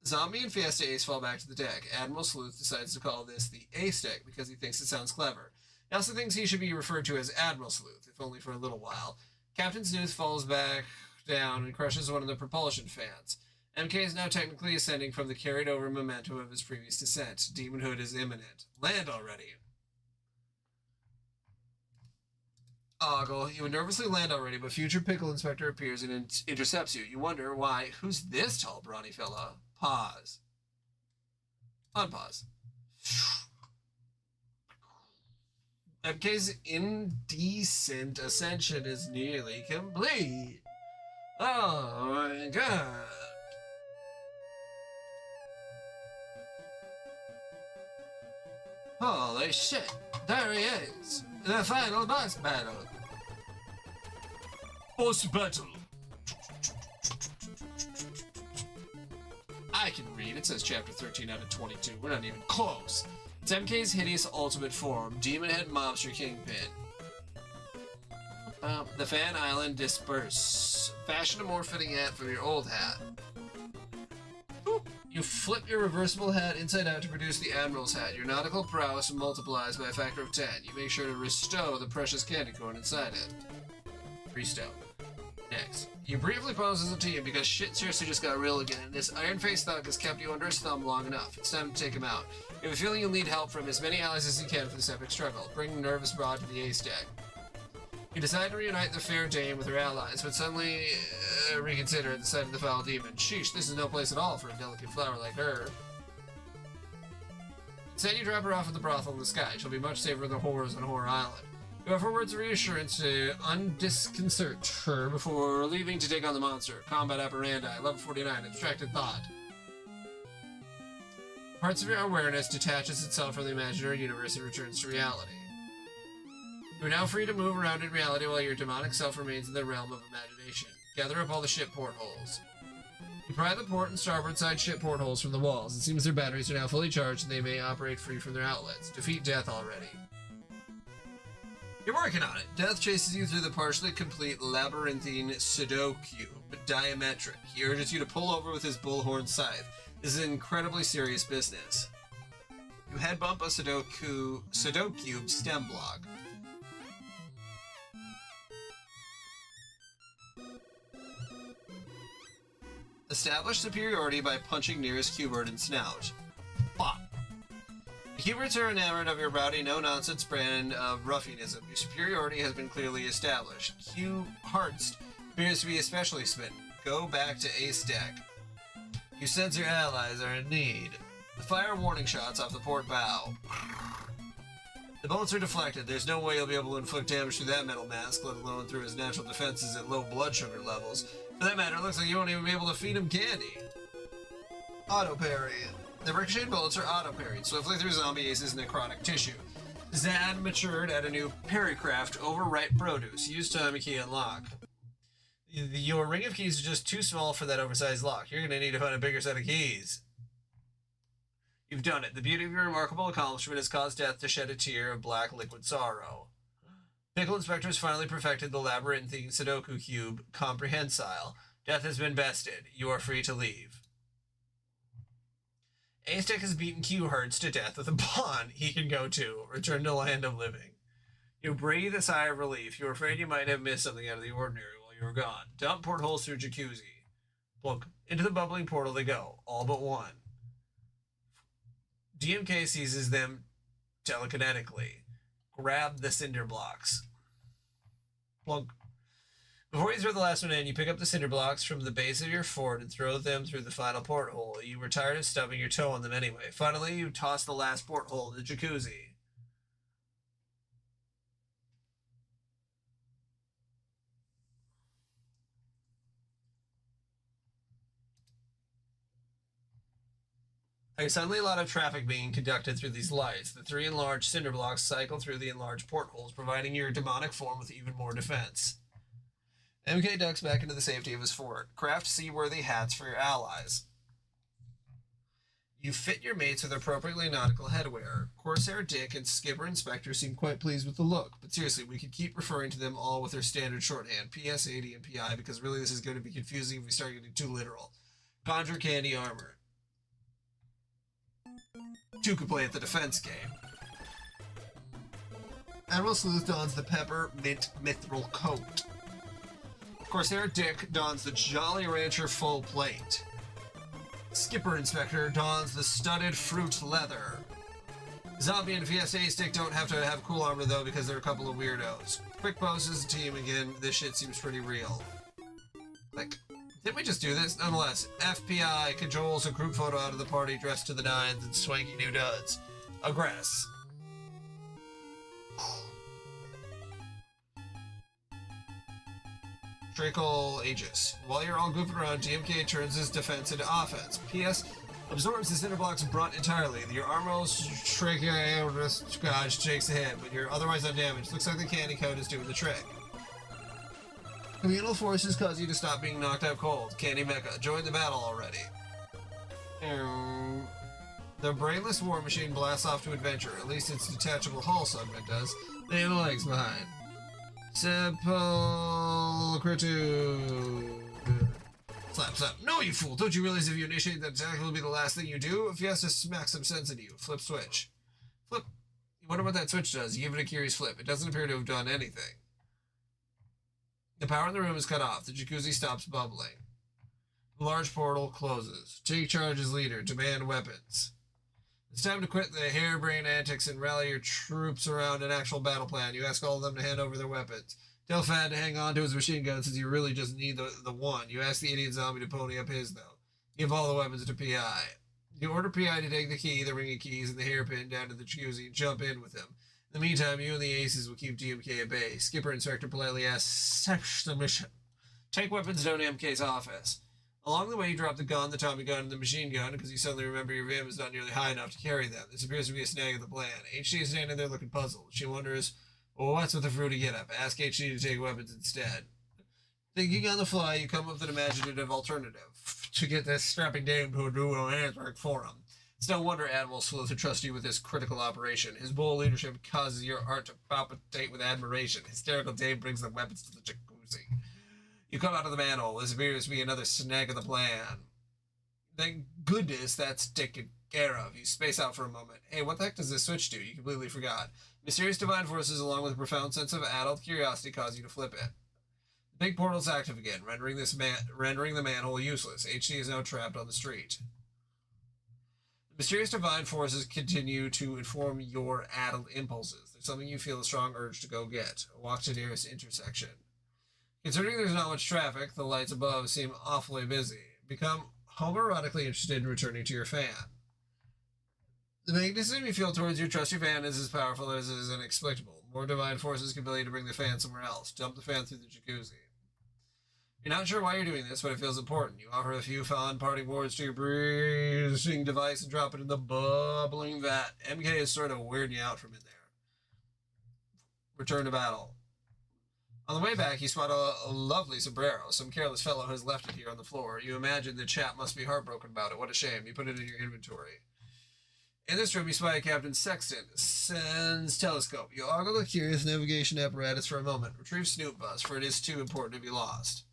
[SPEAKER 1] Zombie and Fiesta Ace fall back to the deck. Admiral Sleuth decides to call this the A-stick because he thinks it sounds clever. He also thinks he should be referred to as Admiral Sleuth, if only for a little while. Captain Sleuth falls back down and crushes one of the propulsion fans. MK is now technically ascending from the carried-over momentum of his previous descent. Demonhood is imminent. Land already. Ogle, you would nervously land already, but future Pickle Inspector appears and intercepts you. You wonder why. Who's this tall, brawny fella? Pause. Unpause. MK's indecent ascension is nearly complete. Oh my god. Holy shit, there he is. The final boss battle. Boss battle. I can read. It says chapter 13 out of 22. We're not even close. It's MK's hideous ultimate form, Demon Head Mobster Kingpin. The Fan Island disperse. Fashion a more fitting hat from your old hat. Boop. You flip your reversible hat inside out to produce the Admiral's hat. Your nautical prowess multiplies by a factor of 10. You make sure to restow the precious candy corn inside it. Restow. Next. You briefly pose as a team because shit seriously just got real again, and this iron-faced thug has kept you under his thumb long enough. It's time to take him out. You have a feeling you'll need help from as many allies as you can for this epic struggle. Bring Nervous Broad to the A-stack. You decide to reunite the fair dame with her allies, but suddenly reconsider at the sight of the foul demon. Sheesh, this is no place at all for a delicate flower like her. Instead, you drop her off at the brothel in the sky. She'll be much safer than horrors on Horror Island. You offer words of reassurance to undisconcert her before leaving to take on the monster. Combat Apparandi, level 49, Abstracted Thought. Parts of your awareness detaches itself from the imaginary universe and returns to reality. You are now free to move around in reality while your demonic self remains in the realm of imagination. Gather up all the ship portholes. You pry the port and starboard side ship portholes from the walls. It seems their batteries are now fully charged and they may operate free from their outlets. Defeat Death already. You're working on it. Death chases you through the partially complete labyrinthine Sudoku diametric. He urges you to pull over with his bullhorn scythe. This is incredibly serious business. You head bump a Sudoku stem block. Establish superiority by punching nearest Qbert and snout. Plot. The Qberts are enamored of your rowdy, no-nonsense brand of ruffianism. Your superiority has been clearly established. Q Hearts appears to be especially smitten. Go back to A-stack. You sense your allies are in need. Fire warning shots off the port bow. The bullets are deflected. There's no way you'll be able to inflict damage through that metal mask, let alone through his natural defenses at low blood sugar levels. For that matter, it looks like you won't even be able to feed him candy. Auto parry. The ricocheted bullets are auto parried swiftly through Zombie Ace's necrotic tissue. Zad matured at a new parrycraft overripe produce. Use time and key unlock. Your ring of keys is just too small for that oversized lock. You're going to need to find a bigger set of keys. You've done it. The beauty of your remarkable accomplishment has caused Death to shed a tear of black liquid sorrow. Pickle Inspector has finally perfected the labyrinthine Sudoku cube comprehensile. Death has been bested. You are free to leave. A-Stick has beaten Q-Hertz to death with a pawn he can go to. Return to land of living. You breathe a sigh of relief. You're afraid you might have missed something out of the ordinary while you were gone. Dump portholes through jacuzzi. Plunk. Into the bubbling portal they go. All but one. DMK seizes them telekinetically. Grab the cinder blocks. Plunk. Before you throw the last one in, you pick up the cinder blocks from the base of your fort and throw them through the final porthole. You were tired of stubbing your toe on them anyway. Finally, you toss the last porthole in the jacuzzi. There's suddenly a lot of traffic being conducted through these lights. The three enlarged cinder blocks cycle through the enlarged portholes, providing your demonic form with even more defense. MK ducks back into the safety of his fort. Craft seaworthy hats for your allies. You fit your mates with appropriately nautical headwear. Corsair Dick and Skipper Inspector seem quite pleased with the look, but seriously, we could keep referring to them all with their standard shorthand, PS80 and PI, because really this is going to be confusing if we start getting too literal. Conjure Candy Armor. Two could play at the defense game. Admiral Sleuth dons the peppermint mithril coat. Corsair Dick dons the Jolly Rancher full plate. Skipper Inspector dons the studded fruit leather. Zombie and Fiesta Stick don't have to have cool armor though because they're a couple of weirdos. Quick Post is a team again. This shit seems pretty real. Like, didn't we just do this? Nonetheless, FPI cajoles a group photo out of the party dressed to the nines and swanky new duds. Aggress. Draco Aegis. While you're all goofing around, DMK turns his defense into offense. PS absorbs the cinder blocks brunt entirely. Your armor's tracheotis gouge takes a hit, but you're otherwise undamaged. Looks like the candy coat is doing the trick. Communal forces cause you to stop being knocked out cold. Candy Mecha, join the battle already. The brainless war machine blasts off to adventure. At least its detachable hull segment does. They have the legs behind. Sepulchritu. Slap, slap. No, you fool! Don't you realize if you initiate that attack, it'll be the last thing you do? If he has to smack some sense into you. Flip switch. Flip. You wonder what that switch does. You give it a curious flip. It doesn't appear to have done anything. The power in the room is cut off. The jacuzzi stops bubbling. The large portal closes. Take charge as leader. Demand weapons. It's time to quit the harebrained antics and rally your troops around an actual battle plan. You ask all of them to hand over their weapons. Tell Fad to hang on to his machine gun since you really just need the one. You ask the idiot zombie to pony up his, though. Give all the weapons to PI. You order PI to take the key, the ring of keys, and the hairpin down to the jacuzzi and jump in with him. In the meantime, you and the aces will keep DMK at bay. Skipper Inspector politely asks, "Search the mission. Take weapons down to MK's office." Along the way, you drop the gun, the Tommy gun, and the machine gun because you suddenly remember your VIM is not nearly high enough to carry them. This appears to be a snag of the plan. HD is standing there looking puzzled. She wonders, well, what's with the fruity get-up? Ask HD to take weapons instead. Thinking on the fly, you come up with an imaginative alternative to get this strapping dame to do a man's work for him. It's no wonder Admiral Sleuth would trust you with this critical operation. His bold leadership causes your heart to palpitate with admiration. Hysterical dame brings the weapons to the jacuzzi. You come out of the manhole. This appears to be another snag of the plan. Thank goodness that's taken care of. You space out for a moment. Hey, what the heck does this switch do? You completely forgot. Mysterious divine forces along with a profound sense of adult curiosity cause you to flip it. The big portal's active again, rendering the manhole useless. HD is now trapped on the street. The mysterious divine forces continue to inform your adult impulses. There's something you feel a strong urge to go get. Walk to nearest intersection. Considering there's not much traffic, the lights above seem awfully busy. Become homoerotically interested in returning to your fan. The magnetism you feel towards your trusty fan is as powerful as it is inexplicable. More divine forces compel you to bring the fan somewhere else. Dump the fan through the jacuzzi. You're not sure why you're doing this, but it feels important. You offer a few fond parting words to your breathing device and drop it in the bubbling vat. MK is sort of weirding you out from in there. Return to battle. On the way back, you spot a lovely sombrero. Some careless fellow has left it here on the floor. You imagine the chap must be heartbroken about it. What a shame. You put it in your inventory. In this room, you spy Captain Sexton's telescope. You ogle the curious navigation apparatus for a moment. Retrieve Snoop Bus, for it is too important to be lost.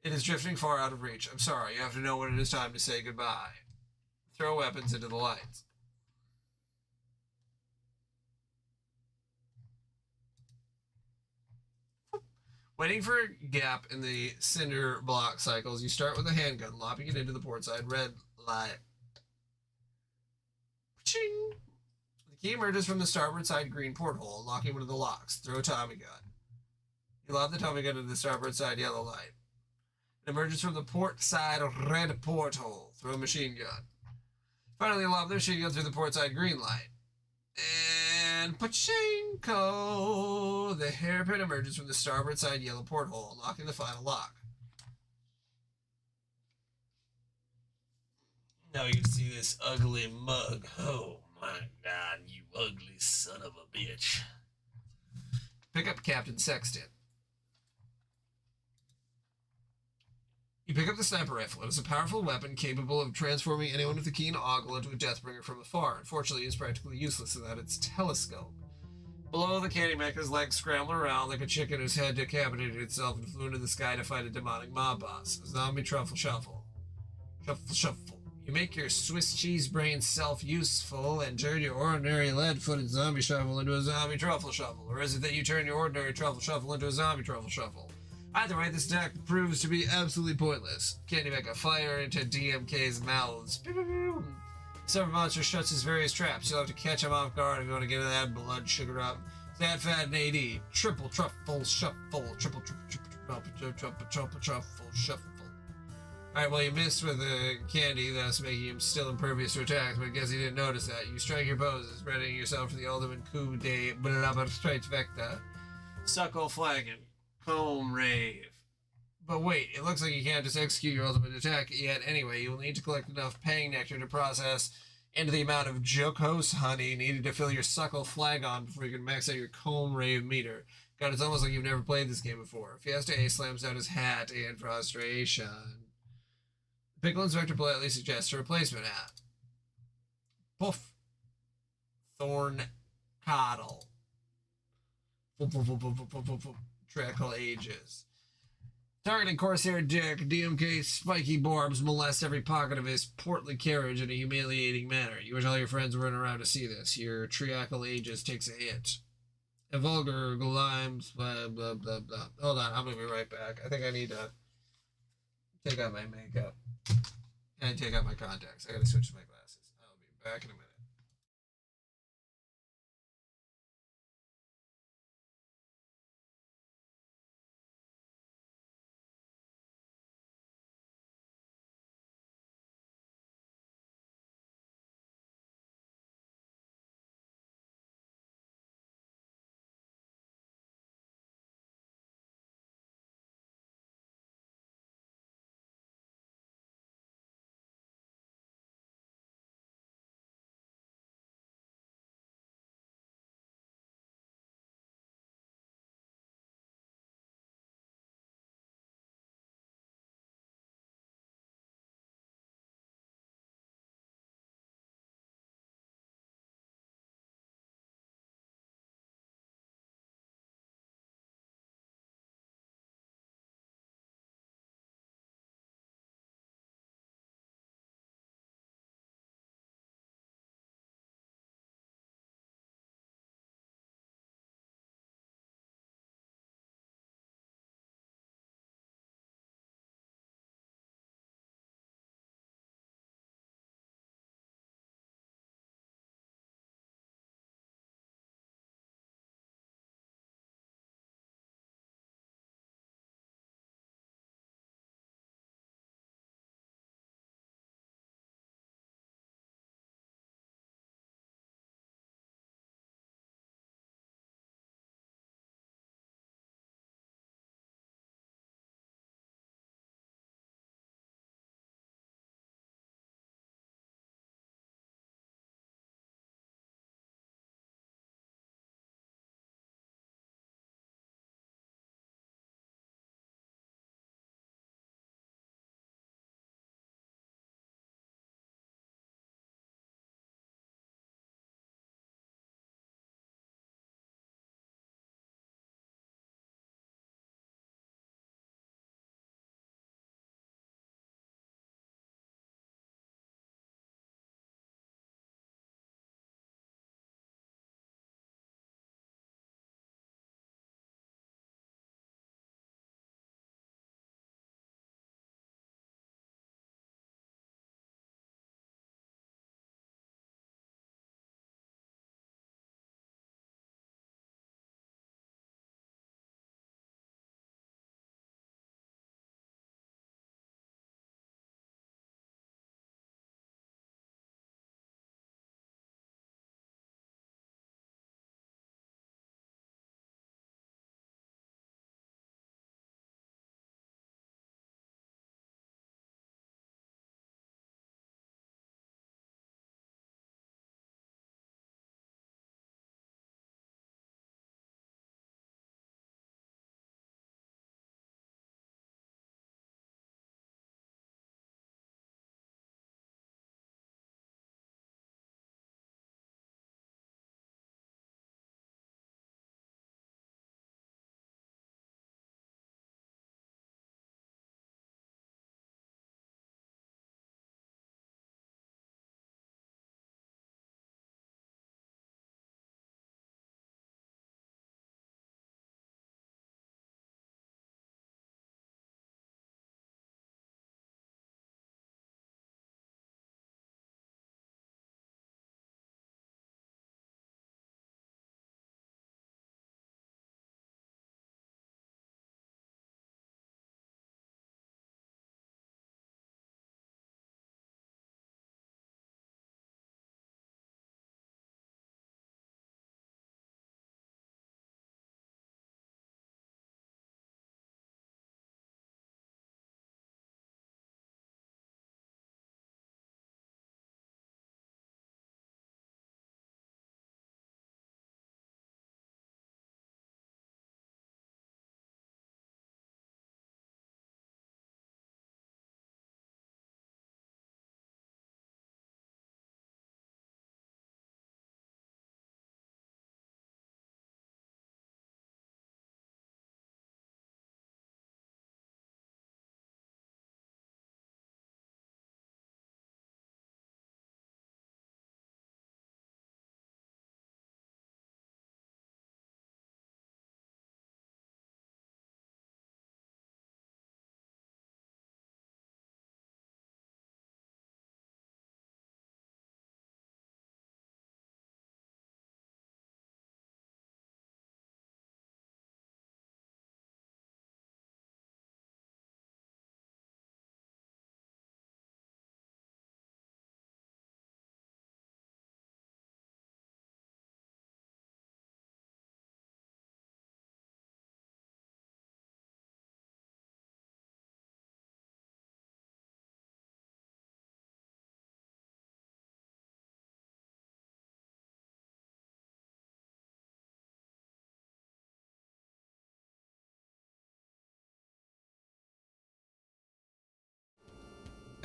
[SPEAKER 1] It is drifting far out of reach. I'm sorry, you have to know when it is time to say goodbye. Throw weapons into the lights. Waiting for a gap in the cinder block cycles, you start with a handgun, lopping it into the port side red light. Ching! The key emerges from the starboard side green porthole, unlocking one of the locks. Throw a Tommy gun. You lob the Tommy gun into the starboard side yellow light. It emerges from the port side red porthole. Throw a machine gun. Finally, lob the machine gun through the port side green light. And pachinko! The hairpin emerges from the starboard side yellow porthole, unlocking the final lock. Now you can see this ugly mug. Oh my god, you ugly son of a bitch. Pick up Captain Sexton. You pick up the sniper rifle. It is a powerful weapon capable of transforming anyone with a keen ogle into a deathbringer from afar. Unfortunately, it is practically useless without its telescope. Below, the candy maker's legs scramble around like a chicken whose head decapitated itself and flew into the sky to fight a demonic mob boss. Zombie truffle shuffle. Shuffle shuffle. You make your Swiss cheese brain self-useful and turn your ordinary lead-footed zombie shuffle into a zombie truffle shuffle. Or is it that you turn your ordinary truffle shuffle into a zombie truffle shuffle? Either way, this attack proves to be absolutely pointless. Candy make a fire into DMK's mouths. Silver Monster shuts his various traps. You'll have to catch him off guard if you want to get that blood sugar up. That fat and AD. Triple truffle shuffle. Triple truffle shuffle. Alright, well, you missed with the candy, thus making him still impervious to attacks, but I guess he didn't notice that. You strike your poses, readying yourself for the ultimate coup de blabber straight vector. Suckle flagon. Comb rave. But wait, it looks like you can't just execute your ultimate attack yet anyway. You will need to collect enough pang nectar to process into the amount of jocose honey needed to fill your suckle flagon before you can max out your comb rave meter. God, it's almost like you've never played this game before. Fiesta A slams down his hat in frustration. Pickle Inspector politely suggests a replacement hat. Poof. Thorn coddle. Trickle ages. Targeting Corsair Dick, DMK spiky barbs molest every pocket of his portly carriage in a humiliating manner. You wish all your friends weren't around to see this. Your triacle ages takes a hit. A vulgar glimes, blah, blah, blah, blah. Hold on, I'm gonna be right back. I think I need to take out my makeup and take out my contacts. I gotta switch to my glasses. I'll be back in a minute.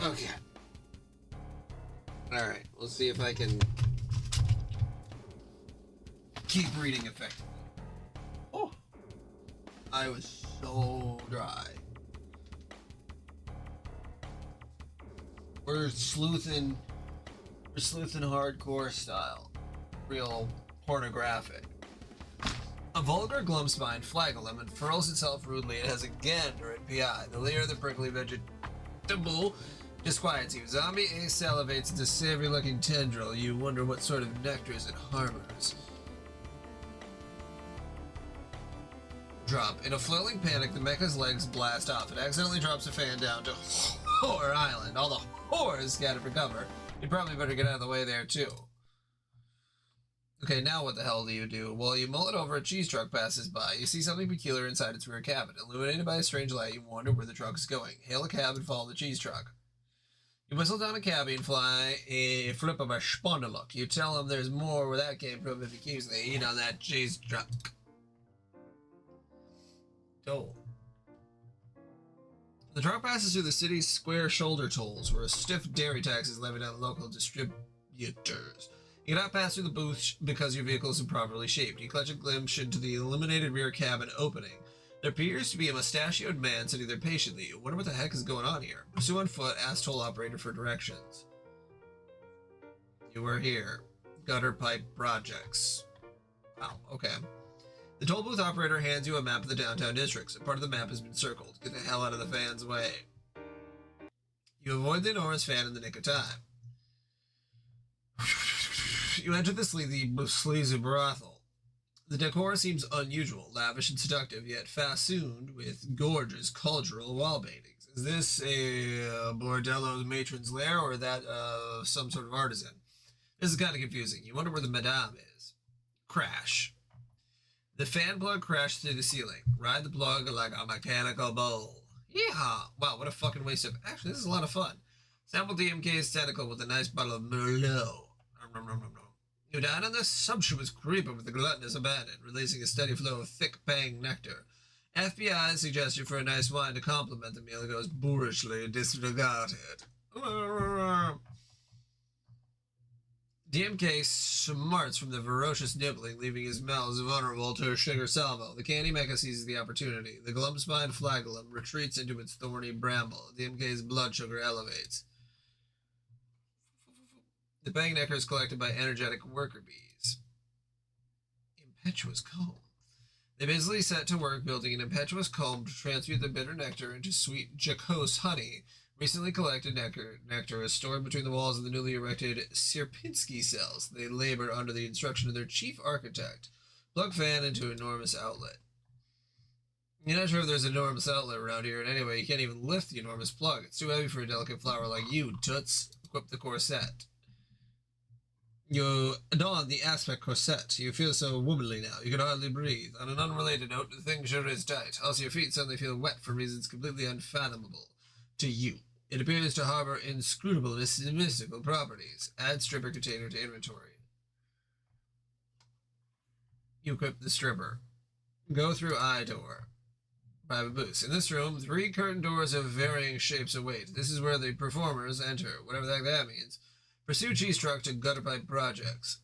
[SPEAKER 1] Okay. Alright, we'll see if I can keep reading effectively. Oh! I was so dry. We're sleuthing hardcore style. Real pornographic. A vulgar glumspine flagellum unfurls itself rudely. It has a gander at PI. The layer of the prickly vegetable disquiets you. Zombie ace salivates into savory-looking tendril. You wonder what sort of nectars it harbors. Drop. In a flailing panic, the mecha's legs blast off. It accidentally drops a fan down to Whore Island. All the whores scatter for cover. You'd probably better get out of the way there, too. Okay, now what the hell do you do? Well, you mull it over, a cheese truck passes by. You see something peculiar inside its rear cabin. Illuminated by a strange light, you wonder where the truck is going. Hail a cab and follow the cheese truck. You whistle down a cabbie and fly a flip of a spondelook. You tell him there's more where that came from if he keeps the heat on that cheese truck. Toll. The truck passes through the city's square shoulder tolls, where a stiff dairy tax is levied on local distributors. You cannot pass through the booth because your vehicle is improperly shaped. You clutch a glimpse into the illuminated rear cabin opening. There appears to be a mustachioed man sitting there patiently. You wonder what the heck is going on here. Pursue on foot, ask toll operator for directions. You are here. Gutter pipe projects. Wow, okay. The toll booth operator hands you a map of the downtown districts. A part of the map has been circled. Get the hell out of the fan's way. You avoid the enormous fan in the nick of time. You enter the sleazy brothel. The decor seems unusual, lavish and seductive, yet festooned with gorgeous cultural wall paintings. Is this a bordello's matron's lair, or that of some sort of artisan? This is kind of confusing. You wonder where the madame is. Crash. The fan plug crashed through the ceiling. Ride the plug like a mechanical bull. Yeehaw! Wow, what a fucking waste of... Actually, this is a lot of fun. Sample DMK's tentacle with a nice bottle of Merlot. You dine on this sumptuous creeper with a gluttonous abandon, releasing a steady flow of thick, pang nectar. FBI's suggestion for a nice wine to complement the meal goes boorishly disregarded. DMK smarts from the ferocious nibbling, leaving his mouth vulnerable to a sugar salvo. The candy mecha seizes the opportunity. The glum-spined flagellum retreats into its thorny bramble. DMK's blood sugar elevates. The bang nectar is collected by energetic worker bees. Impetuous comb. They busily set to work building an impetuous comb to transmute the bitter nectar into sweet, jocose honey. Recently collected nectar is stored between the walls of the newly erected Sierpinski cells. They labor under the instruction of their chief architect. Plug fan into enormous outlet. You're not sure if there's an enormous outlet around here, and anyway, you can't even lift the enormous plug. It's too heavy for a delicate flower like you, toots. Equip the corset. You don the aspect corset. You feel so womanly now. You can hardly breathe. On an unrelated note, the thing sure is tight. Also, your feet suddenly feel wet for reasons completely unfathomable to you. It appears to harbor inscrutable mystical properties. Add stripper container to inventory. You equip the stripper. Go through eye door. Private booths. In this room, 3 curtain doors of varying shapes await. This is where the performers enter, whatever the heck that means. Pursue cheese truck to gutter pipe projects.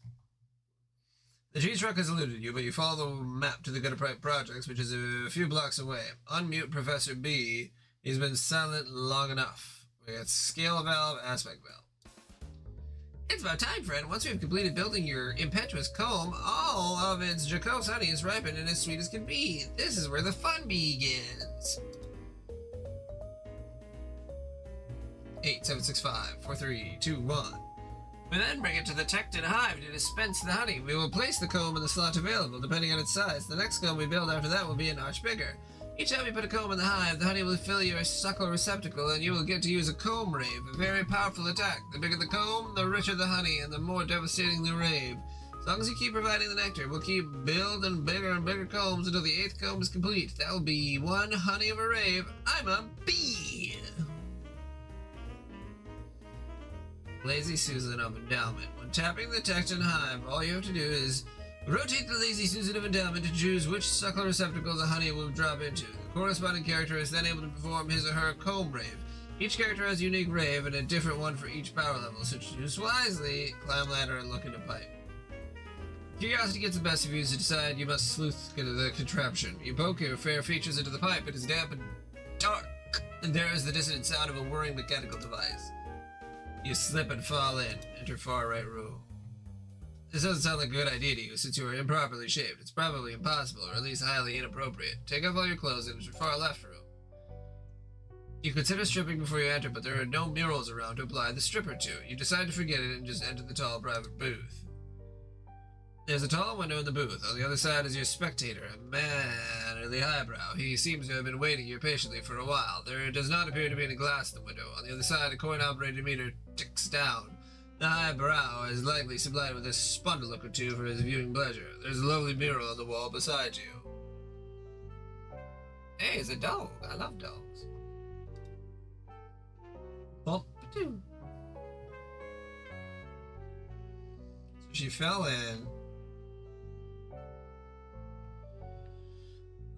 [SPEAKER 1] The cheese truck has eluded you, but you follow the map to the gutter pipe projects, which is a few blocks away. Unmute Professor B. He's been silent long enough. We got scale valve, aspect valve. It's about time, friend. Once we've completed building your impetuous comb, all of its jocose honey is ripened and as sweet as can be. This is where the fun begins. 8765-4321. We then bring it to the Tecton hive to dispense the honey. We will place the comb in the slot available, depending on its size. The next comb we build after that will be a notch bigger. Each time you put a comb in the hive, the honey will fill your suckle receptacle, and you will get to use a comb rave, a very powerful attack. The bigger the comb, the richer the honey, and the more devastating the rave. As long as you keep providing the nectar, we'll keep building bigger and bigger combs until the 8th comb is complete. That will be one honey of a rave. I'm a bee! Lazy Susan of Endowment. When tapping the Tecton hive, all you have to do is rotate the Lazy Susan of Endowment to choose which suckle receptacle the honey will drop into. The corresponding character is then able to perform his or her comb rave. Each character has a unique rave and a different one for each power level, so choose wisely, climb ladder, and look into pipe. Curiosity gets the best of you, so decide you must sleuth the contraption. You poke your fair features into the pipe, it is damp and dark, and there is the dissonant sound of a whirring mechanical device. You slip and fall in, enter far right room. This doesn't sound like a good idea to you, since you are improperly shaped. It's probably impossible, or at least highly inappropriate. Take off all your clothes and enter far left room. You consider stripping before you enter, but there are no murals around to apply the stripper to. You decide to forget it and just enter the tall private booth. There's a tall window in the booth. On the other side is your spectator, a man with a highbrow. He seems to have been waiting here patiently for a while. There does not appear to be any glass in the window. On the other side, a coin-operated meter ticks down. The highbrow is likely supplied with a spundle look or two for his viewing pleasure. There's a lovely mural on the wall beside you. Hey, it's a dog. I love dogs. Bump-a-doo. So she fell in.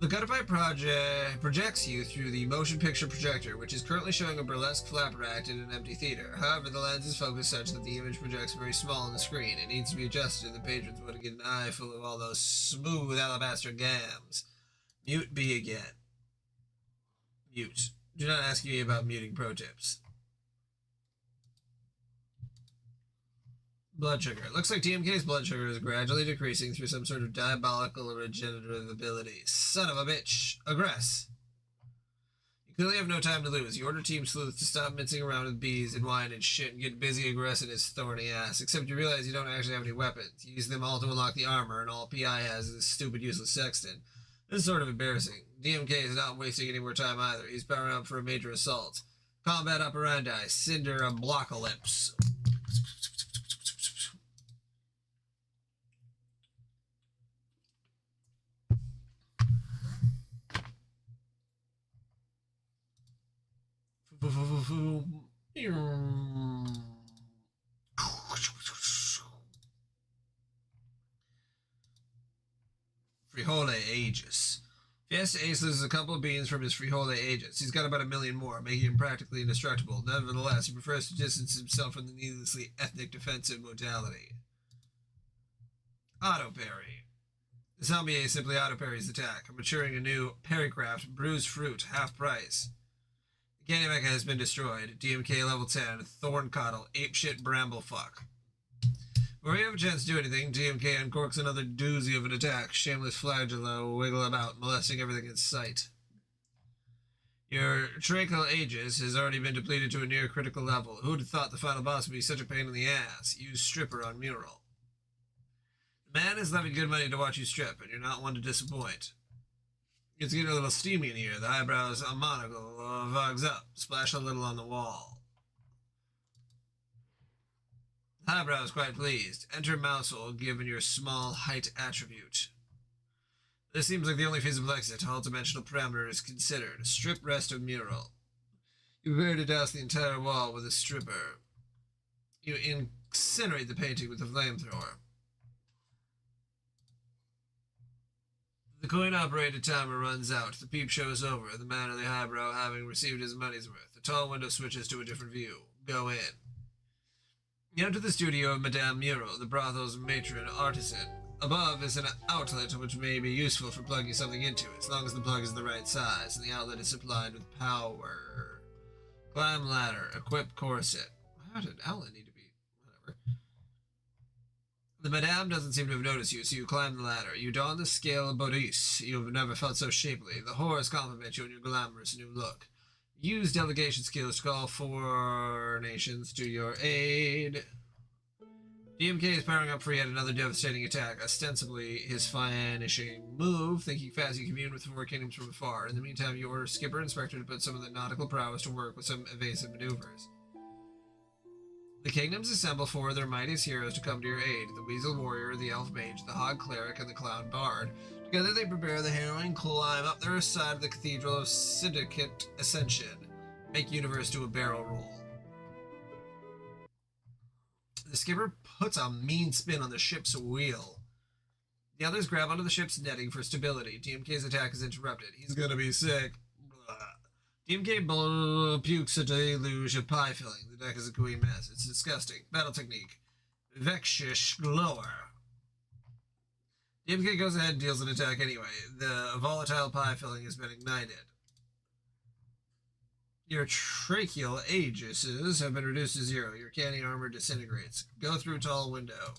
[SPEAKER 1] The gutter pipe projects you through the motion picture projector, which is currently showing a burlesque flapper act in an empty theater. However, the lens is focused such that the image projects very small on the screen. It needs to be adjusted, and the patrons would get an eye full of all those smooth alabaster gams. Mute B again. Mute. Do not ask me about muting pro tips. Blood sugar. It looks like DMK's blood sugar is gradually decreasing through some sort of diabolical regenerative ability. Son of a bitch. Aggress. You clearly have no time to lose. You order Team Sleuth to stop mincing around with bees and wine and shit and get busy aggressing his thorny ass. Except you realize you don't actually have any weapons. You use them all to unlock the armor, and all PI has is this stupid, useless sextant. This is sort of embarrassing. DMK is not wasting any more time either. He's powering up for a major assault. Combat operandi. Cinder Blockalypse. Frijole Aegis. Fiesta Ace loses a couple of beans from his Frijole Aegis. He's got about 1 million more, making him practically indestructible. Nevertheless, he prefers to distance himself from the needlessly ethnic defensive modality. Auto parry. The zombie ace simply auto parries attack. I'm maturing a new parrycraft, Bruised Fruit, half price. The candy mecha has been destroyed. DMK level 10, Thorncoddle, apeshit bramblefuck. Before you have a chance to do anything, DMK uncorks another doozy of an attack. Shameless flagella wiggle about, molesting everything in sight. Your tracheal Aegis has already been depleted to a near critical level. Who'd have thought the final boss would be such a pain in the ass? Use stripper on mural. The man has levied good money to watch you strip, and you're not one to disappoint. It's getting a little steamy in here. The eyebrows on monocle fogs up. Splash a little on the wall. The eyebrow is quite pleased. Enter mousehole given your small height attribute. This seems like the only feasible exit. All dimensional parameter is considered. Strip rest of mural. You prepare to douse the entire wall with a stripper. You incinerate the painting with a flamethrower. The coin-operated timer runs out. The peep show is over, the man of the highbrow having received his money's worth. The tall window switches to a different view. Go in. You enter the studio of Madame Muro, the brothel's matron artisan. Above is an outlet which may be useful for plugging something into, as long as the plug is the right size, and the outlet is supplied with power. Climb ladder. Equip corset. How did an outlet need to be? Whatever. The Madame doesn't seem to have noticed you, so you climb the ladder. You don the scale bodice. You've never felt so shapely. The whores compliment you on your glamorous new look. Use delegation skills to call 4 nations to your aid. DMK is powering up for yet another devastating attack, ostensibly his finishing move. Thinking fast, you commune with 4 kingdoms from afar. In the meantime, you order Skipper and Spectre to put some of the nautical prowess to work with some evasive maneuvers. The kingdoms assemble 4 of their mightiest heroes to come to your aid, the Weasel Warrior, the Elf Mage, the Hog Cleric, and the Clown Bard. Together they prepare the harrowing climb up their side of the Cathedral of Syndicate Ascension. Make universe do a barrel roll. The skipper puts a mean spin on the ship's wheel. The others grab onto the ship's netting for stability. DMK's attack is interrupted. He's gonna be sick. Blah. DMK pukes a deluge of pie filling. The deck is a gooey mess. It's disgusting. Battle technique. Vexish Glower. DMK goes ahead and deals an attack anyway. The volatile pie filling has been ignited. Your tracheal aegises have been reduced to 0. Your canny armor disintegrates. Go through tall window.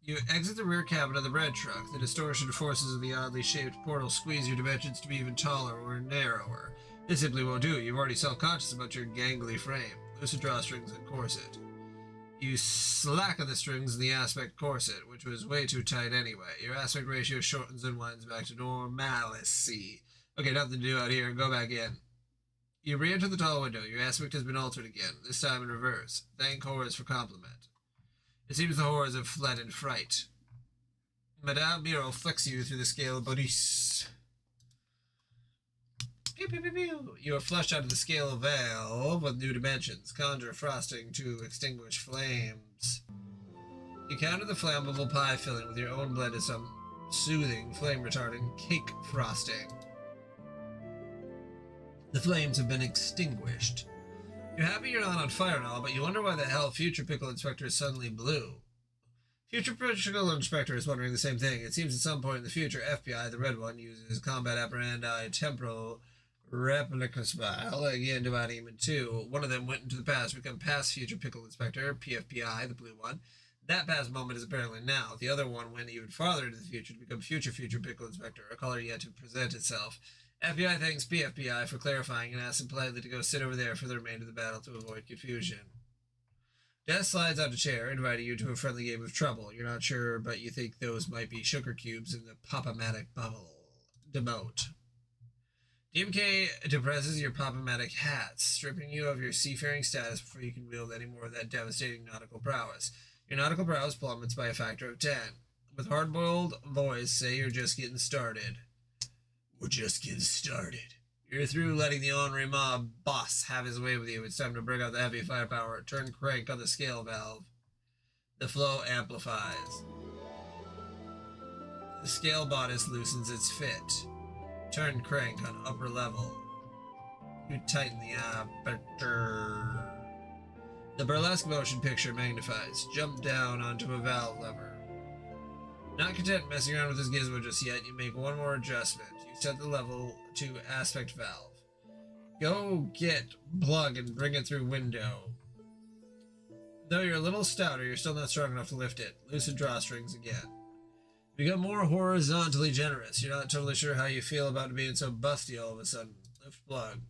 [SPEAKER 1] You exit the rear cabin of the bread truck. The distortion forces of the oddly shaped portal squeeze your dimensions to be even taller or narrower. This simply won't do. You've already self-conscious about your gangly frame. Loosen drawstrings and corset. You slacken the strings in the aspect corset, which was way too tight anyway. Your aspect ratio shortens and winds back to normalcy. Okay, nothing to do out here. Go back in. You re-enter the tall window. Your aspect has been altered again, this time in reverse. Thank horrors for compliment. It seems the horrors have fled in fright. Madame Miro flicks you through the scale of Boris. Pew, pew, pew, pew. You are flushed out of the scale valve with new dimensions. Conjure frosting to extinguish flames. You counter the flammable pie filling with your own blend of some soothing, flame-retarding cake frosting. The flames have been extinguished. You're happy you're not on fire and all, but you wonder why the hell Future Pickle Inspector is suddenly blue. Future Pickle Inspector is wondering the same thing. It seems at some point in the future, FBI, the red one, uses combat apparandi temporal replicas file, again dividing them in two. One of them went into the past to become past Future Pickle Inspector, PFPI, the blue one. That past moment is apparently now. The other one went even farther into the future to become Future Pickle Inspector, a color yet to present itself. FBI thanks PFBI for clarifying and asks him politely to go sit over there for the remainder of the battle to avoid confusion. Death slides out a chair, inviting you to a friendly game of trouble. You're not sure, but you think those might be sugar cubes in the Pop-O-Matic bubble. Demote. DMK depresses your Pop-O-Matic hats, stripping you of your seafaring status before you can wield any more of that devastating nautical prowess. Your nautical prowess plummets by a factor of 10. With hard-boiled voice, say you're just getting started. We're just getting started. You're through letting the ornery mob boss have his way with you. It's time to bring out the heavy firepower. Turn crank on the scale valve. The flow amplifies. The scale bodice loosens its fit. Turn crank on upper level. You tighten the aperture. The burlesque motion picture magnifies. Jump down onto a valve lever. Not content messing around with this gizmo just yet, you make one more adjustment. You set the level to aspect valve. Go get plug and bring it through window. Though you're a little stouter, you're still not strong enough to lift it. Loosen drawstrings again. Become more horizontally generous. You're not totally sure how you feel about being so busty all of a sudden. Lift plug.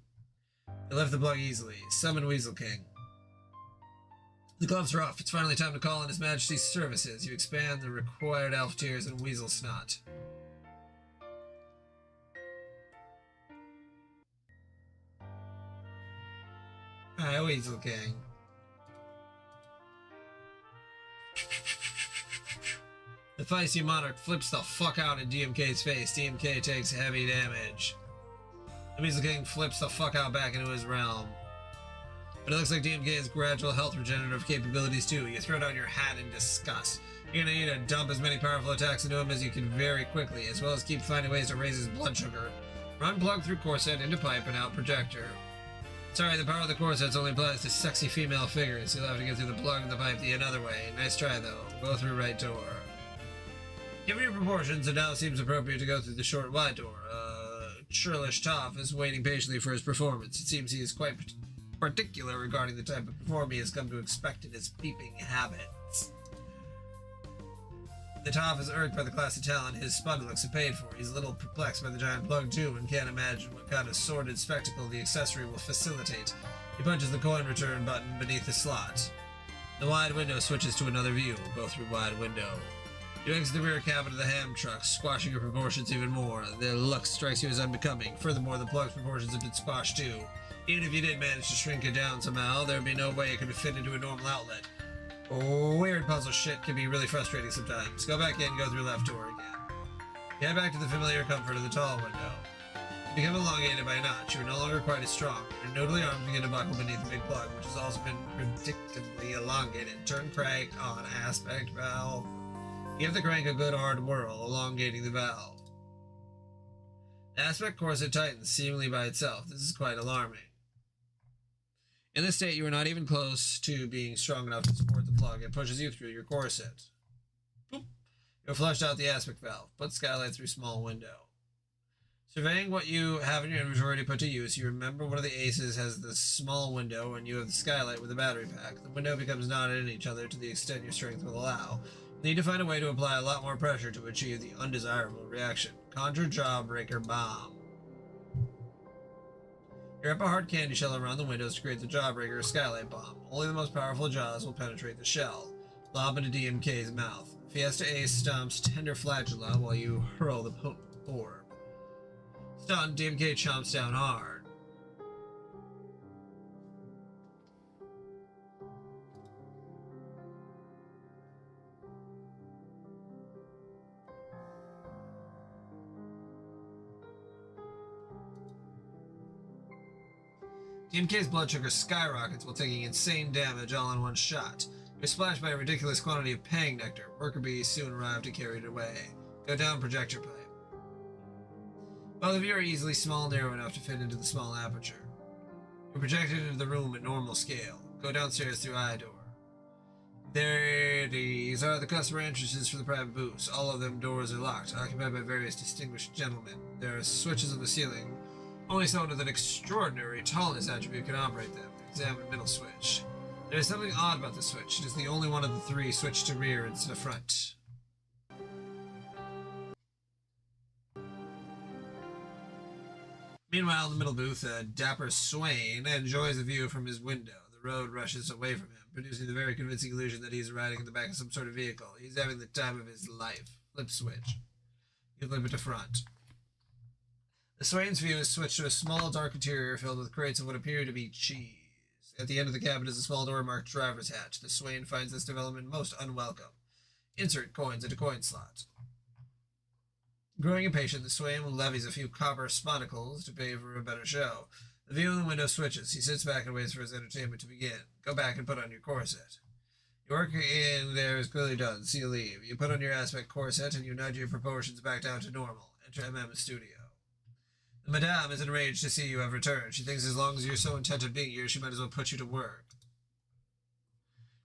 [SPEAKER 1] You lift the plug easily. Summon Weasel King. The gloves are off. It's finally time to call in His Majesty's services. You expand the required elf tears and weasel snot. Hi, Weasel King. The feisty monarch flips the fuck out in DMK's face. DMK takes heavy damage. The Weasel King flips the fuck out back into his realm. But it looks like DMK has gradual health regenerative capabilities too. You throw down your hat in disgust. You're gonna need to dump as many powerful attacks into him as you can very quickly, as well as keep finding ways to raise his blood sugar. Run plug through corset, into pipe, and out projector. Sorry, the power of the corsets only applies to sexy female figures. You'll have to get through the plug and the pipe the another way. Nice try though. Go through right door. Given your proportions, it now seems appropriate to go through the short wide door. Churlish Toff is waiting patiently for his performance. It seems he is quite particular regarding the type of performer he has come to expect in his peeping habits. The Toff is irked by the class of talent his spud looks have paid for. He's a little perplexed by the giant plug too, and can't imagine what kind of sordid spectacle the accessory will facilitate. He punches the coin return button beneath the slot. The wide window switches to another view. Go through wide window. You exit the rear cabin of the ham truck, squashing your proportions even more. The look strikes you as unbecoming. Furthermore, the plug's proportions have been squashed too. Even if you did manage to shrink it down somehow, there would be no way it could fit into a normal outlet. Weird puzzle shit can be really frustrating sometimes. Go back in, go through left door again. Get back to the familiar comfort of the tall window. You become elongated by a notch. You are no longer quite as strong. Your noodly arms begin to buckle beneath the big plug, which has also been predictably elongated. Turn crank on aspect valve. Give the crank a good hard whirl, elongating the valve. The aspect corset tightens, seemingly by itself. This is quite alarming. In this state, you are not even close to being strong enough to support the plug. It pushes you through your corset. Boop. You're flushed out the aspect valve. Put skylight through small window. Surveying what you have in your inventory to put to use, you remember one of the aces has the small window and you have the skylight with a battery pack. The window becomes knotted in each other to the extent your strength will allow. You need to find a way to apply a lot more pressure to achieve the undesirable reaction. Conjure Jawbreaker Bomb. You wrap a hard candy shell around the windows to create the Jawbreaker or Skylight Bomb. Only the most powerful jaws will penetrate the shell. Lob into DMK's mouth. Fiesta Ace stomps tender flagella while you hurl the orb. Stunned, DMK chomps down hard. DMK's blood sugar skyrockets while taking insane damage all in one shot. You're splashed by a ridiculous quantity of Pang Nectar. Worker bees soon arrive to carry it away. Go down projector pipe. Both of you are easily small and narrow enough to fit into the small aperture. You're projected into the room at normal scale. Go downstairs through eye door. These are the customer entrances for the private booths. All of them doors are locked, occupied by various distinguished gentlemen. There are switches on the ceiling. Only someone with an extraordinary tallness attribute can operate them. Examine middle switch. There is something odd about the switch. It is the only one of the three switched to rear instead of front. Meanwhile, in the middle booth, a dapper Swain enjoys the view from his window. The road rushes away from him, producing the very convincing illusion that he's riding in the back of some sort of vehicle. He's having the time of his life. Flip switch. You flip it to front. The Swain's view is switched to a small, dark interior filled with crates of what appear to be cheese. At the end of the cabin is a small door marked driver's hatch. The Swain finds this development most unwelcome. Insert coins into coin slot. Growing impatient, the Swain levies a few copper sponicles to pay for a better show. The view in the window switches. He sits back and waits for his entertainment to begin. Go back and put on your corset. Your work in there is clearly done, so you leave. You put on your aspect corset and you nudge your proportions back down to normal. Enter MM's studio. The Madame is enraged to see you have returned. She thinks as long as you're so intent on being here, she might as well put you to work.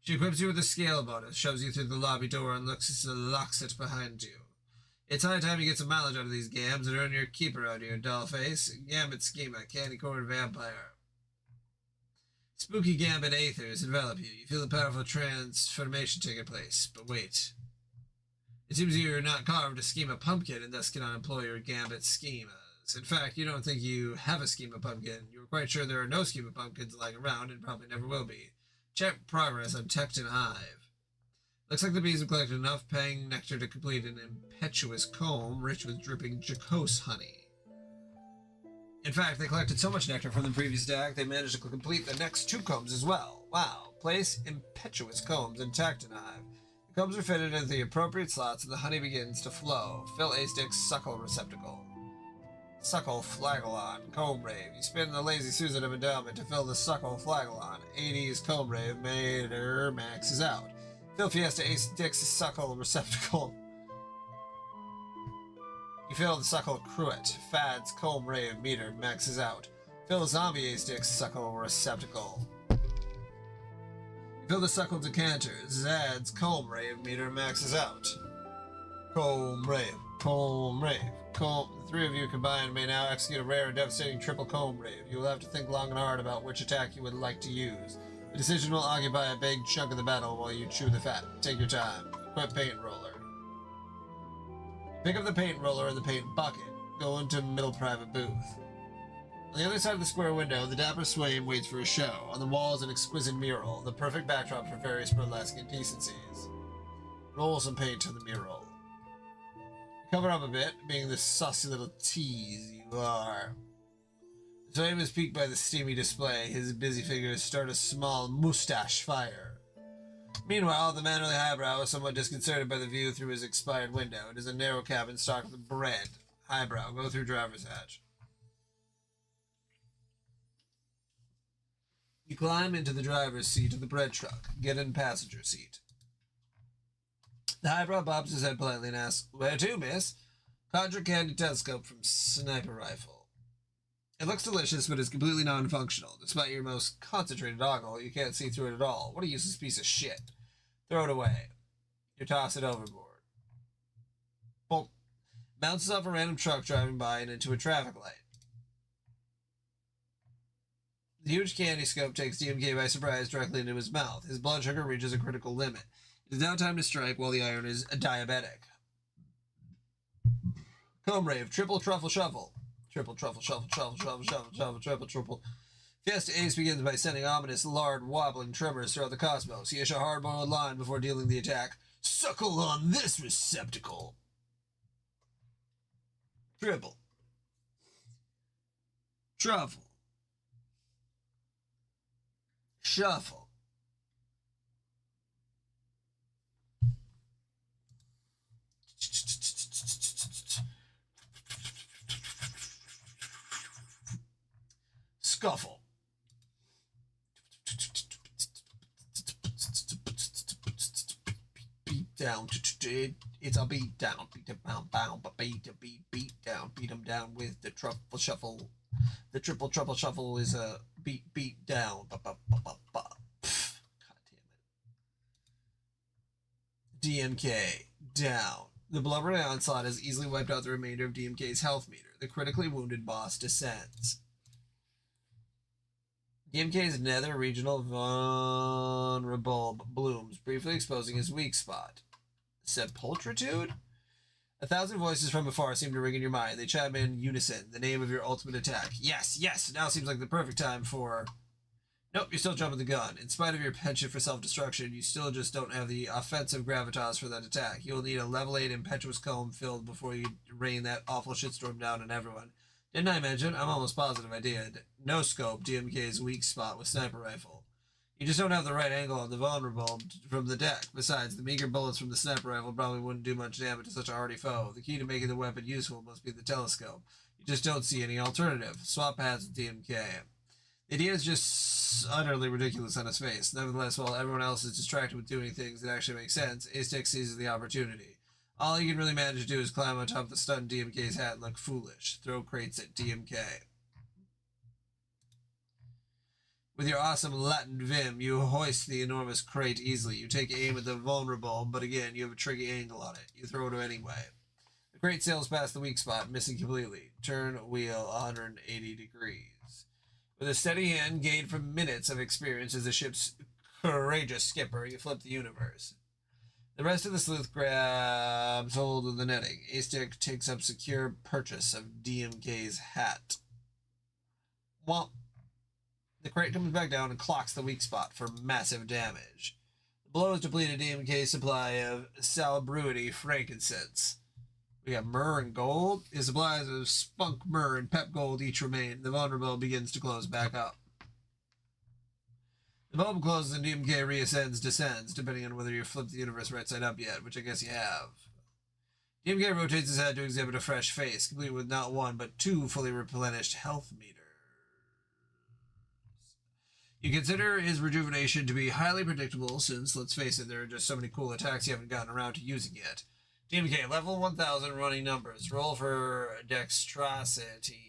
[SPEAKER 1] She equips you with a scale bonus, shoves you through the lobby door, and locks it behind you. It's high time you get some mileage out of these gams and earn your keeper out of your doll face. Gambit Schema, Candy Corn Vampire. Spooky Gambit Aethers envelop you. You feel the powerful transformation taking place. But wait. It seems you're not carved to schema pumpkin and thus cannot employ your Gambit schemas. In fact, you don't think you have a schema pumpkin. You're quite sure there are no schema pumpkins lying around and probably never will be. Check progress on Tecton Hive. Looks like the bees have collected enough Pang Nectar to complete an impetuous comb rich with dripping jocose honey. In fact, they collected so much nectar from the previous stack, they managed to complete the next 2 combs as well. Wow. Place impetuous combs in Tecton Hive. The combs are fitted into the appropriate slots and the honey begins to flow. Fill A-Stick's suckle receptacle. Suckle Flagelon, Comb Rave. You spin the Lazy Susan of Endowment to fill the Suckle Flagelon. 80's Comb Rave meter maxes out. Fill Fiesta Ace Dick's Suckle Receptacle. You fill the Suckle Cruet. Fad's Comb Rave meter maxes out. Fill Zombie Ace Dick's Suckle Receptacle. You fill the Suckle Decanter. Zad's Comb Rave meter maxes out. Comb Rave. Comb Rave. The 3 of you combined may now execute a rare and devastating triple comb rave. You will have to think long and hard about which attack you would like to use. The decision will occupy a big chunk of the battle while you chew the fat. Take your time. Equip paint roller. Pick up the paint roller and the paint bucket. Go into middle private booth. On the other side of the square window, the dapper Swain waits for a show. On the wall is an exquisite mural, the perfect backdrop for various burlesque indecencies. Roll some paint to the mural. Cover up a bit, being the saucy little tease you are. The flame is piqued by the steamy display. His busy fingers start a small moustache fire. Meanwhile, the man with the highbrow is somewhat disconcerted by the view through his expired window. It is a narrow cabin stocked with bread. Highbrow, go through driver's hatch. You climb into the driver's seat of the bread truck. Get in passenger seat. The highbrow bobs his head politely and asks, "Where to, miss?" Contra Candy Telescope from Sniper Rifle. It looks delicious, but is completely non-functional. Despite your most concentrated ogle, you can't see through it at all. What a useless piece of shit. Throw it away. You toss it overboard. Bolt. Bounces off a random truck driving by and into a traffic light. The huge candy scope takes DMK by surprise directly into his mouth. His blood sugar reaches a critical limit. It is now time to strike while the iron is diabetic. Comb Rave, triple truffle shuffle. Triple truffle shuffle, triple. Fiesta Ace begins by sending ominous, lard, wobbling tremors throughout the cosmos. He issues a hard-boiled line before dealing the attack. Suckle on this receptacle. Triple. Truffle. Shuffle. Scuffle. Beat down. It's a beat down. Beat him down, but beat down. Beat him down with the truffle shuffle. The triple truffle shuffle is a beat down. God damn it. DMK down. The blubbering onslaught has easily wiped out the remainder of DMK's health meter. The critically wounded boss descends. DMK's nether regional vulnerable blooms, briefly exposing his weak spot. Sepultritude? 1,000 voices from afar seem to ring in your mind. They chime in unison, the name of your ultimate attack. Yes, now seems like the perfect time for... Nope, you're still jumping the gun. In spite of your penchant for self-destruction, you still just don't have the offensive gravitas for that attack. You'll need a level 8 impetuous comb filled before you rain that awful shitstorm down on everyone. Didn't I mention? I'm almost positive I did. No scope, DMK's weak spot with sniper rifle. You just don't have the right angle on the vulnerable from the deck. Besides, the meager bullets from the sniper rifle probably wouldn't do much damage to such a hardy foe. The key to making the weapon useful must be the telescope. You just don't see any alternative. Swap pads with DMK. The idea is just utterly ridiculous on its face. Nevertheless, while everyone else is distracted with doing things that actually make sense, A-Stick seizes the opportunity. All you can really manage to do is climb on top of the stunned DMK's hat and look foolish. Throw crates at DMK. With your awesome Latin vim, you hoist the enormous crate easily. You take aim at the vulnerable, but again, you have a tricky angle on it. You throw it anyway. The crate sails past the weak spot, missing completely. Turn wheel 180 degrees. With a steady hand gained from minutes of experience as the ship's courageous skipper, you flip the universe. The rest of the sleuth grabs hold of the netting. A-Stick takes up secure purchase of DMK's hat. Womp. The crate comes back down and clocks the weak spot for massive damage. The blow has depleted DMK's supply of salubruity frankincense. We got myrrh and gold. His supplies of spunk myrrh and pep gold each remain. The vulnerable begins to close back up. The bulb closes and DMK descends, depending on whether you flip the universe right side up yet, which I guess you have. DMK rotates his head to exhibit a fresh face, complete with not one, but 2 fully replenished health meters. You consider his rejuvenation to be highly predictable, since, let's face it, there are just so many cool attacks you haven't gotten around to using yet. DMK, level 1000 running numbers. Roll for dexterity.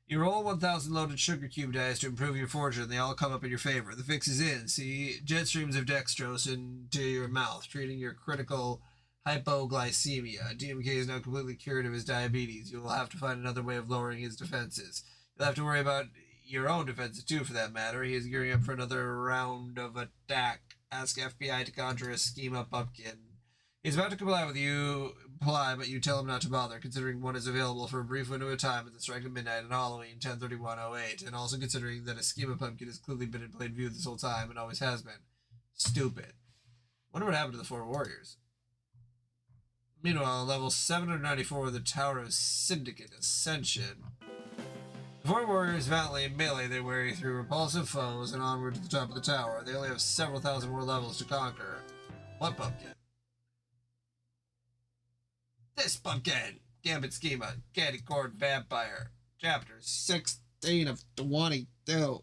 [SPEAKER 1] You roll 1,000 loaded sugar cube dice to improve your fortune. They all come up in your favor. The fix is in. See jet streams of dextrose into your mouth, treating your critical hypoglycemia. DMK is now completely cured of his diabetes. You will have to find another way of lowering his defenses. You'll have to worry about your own defenses too, for that matter. He is gearing up for another round of attack. Ask FBI to conjure a schema pumpkin. He's about to comply, but you tell him not to bother, considering one is available for a brief window of time at the strike of midnight on Halloween, 10/31/08, and also considering that a schema pumpkin has clearly been in plain view this whole time and always has been. Stupid. Wonder what happened to the 4 warriors. Meanwhile, level 794 of the Tower of Syndicate Ascension. The 4 warriors valiantly melee their way through repulsive foes and onward to the top of the tower. They only have several thousand more levels to conquer. What pumpkin? This pumpkin! Gambit Schema, Candy Corn Vampire. Chapter 16 of 22.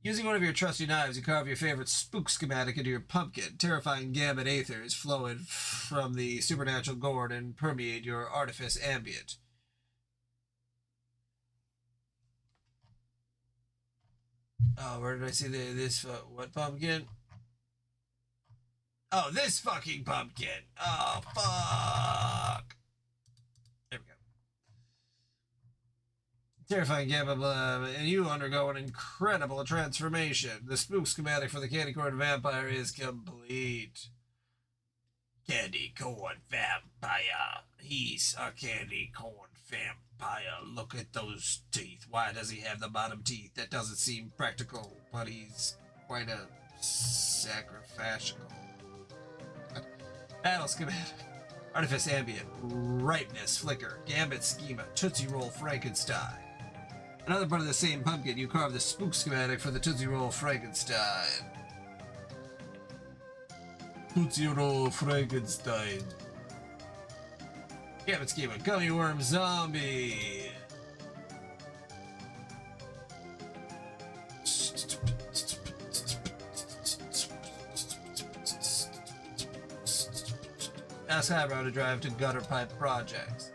[SPEAKER 1] Using one of your trusty knives, you carve your favorite spook schematic into your pumpkin. Terrifying gambit aethers flow from the supernatural gourd and permeate your artifice ambient. Oh, where did I see this? What pumpkin? Oh, this fucking pumpkin. Oh, fuck. There we go. Terrifying gambit, and you undergo an incredible transformation. The spook schematic for the candy corn vampire is complete. Candy corn vampire. He's a candy corn vampire. Look at those teeth. Why does he have the bottom teeth? That doesn't seem practical, but he's quite a sacrificial. Battle schematic. Artifice ambient. Ripeness flicker. Gambit schema. Tootsie Roll Frankenstein. Another part of the same pumpkin, you carve the spook schematic for the Tootsie Roll Frankenstein. Tootsie Roll Frankenstein. Gambit schema. Gummy worm zombie. Ask Highbrow to drive to gutter pipe projects.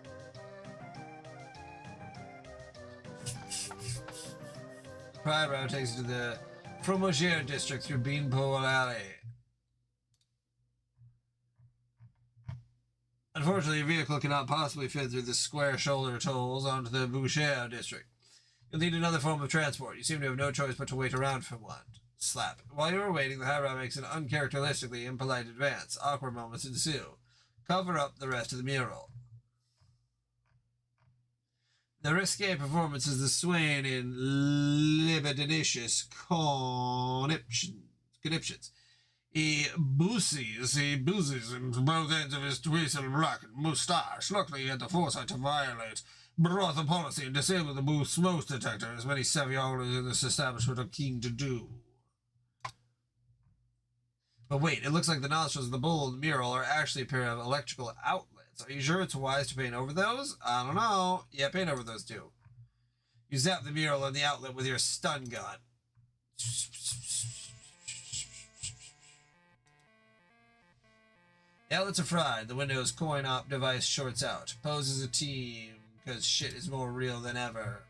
[SPEAKER 1] Highbrow takes you to the Fromagere district through Beanpole Alley. Unfortunately, your vehicle cannot possibly fit through the square shoulder tolls onto the Boucher district. You'll need another form of transport. You seem to have no choice but to wait around for one. Slap. While you are waiting, the Highbrow makes an uncharacteristically impolite advance. Awkward moments ensue. Cover up the rest of the mural. The risque performance is the swaying in libidinous conniptions. He boozes into both ends of his twisted black moustache. Luckily, he had the foresight to violate brothel policy and disable the smoke detector, as many savioles in this establishment are keen to do. But wait, it looks like the nostrils of the bull in the mural are actually a pair of electrical outlets. Are you sure it's wise to paint over those? I don't know. Yeah, paint over those too. You zap the mural on the outlet with your stun gun. The outlets are fried. The Windows coin-op device shorts out. Pose as a team, because shit is more real than ever.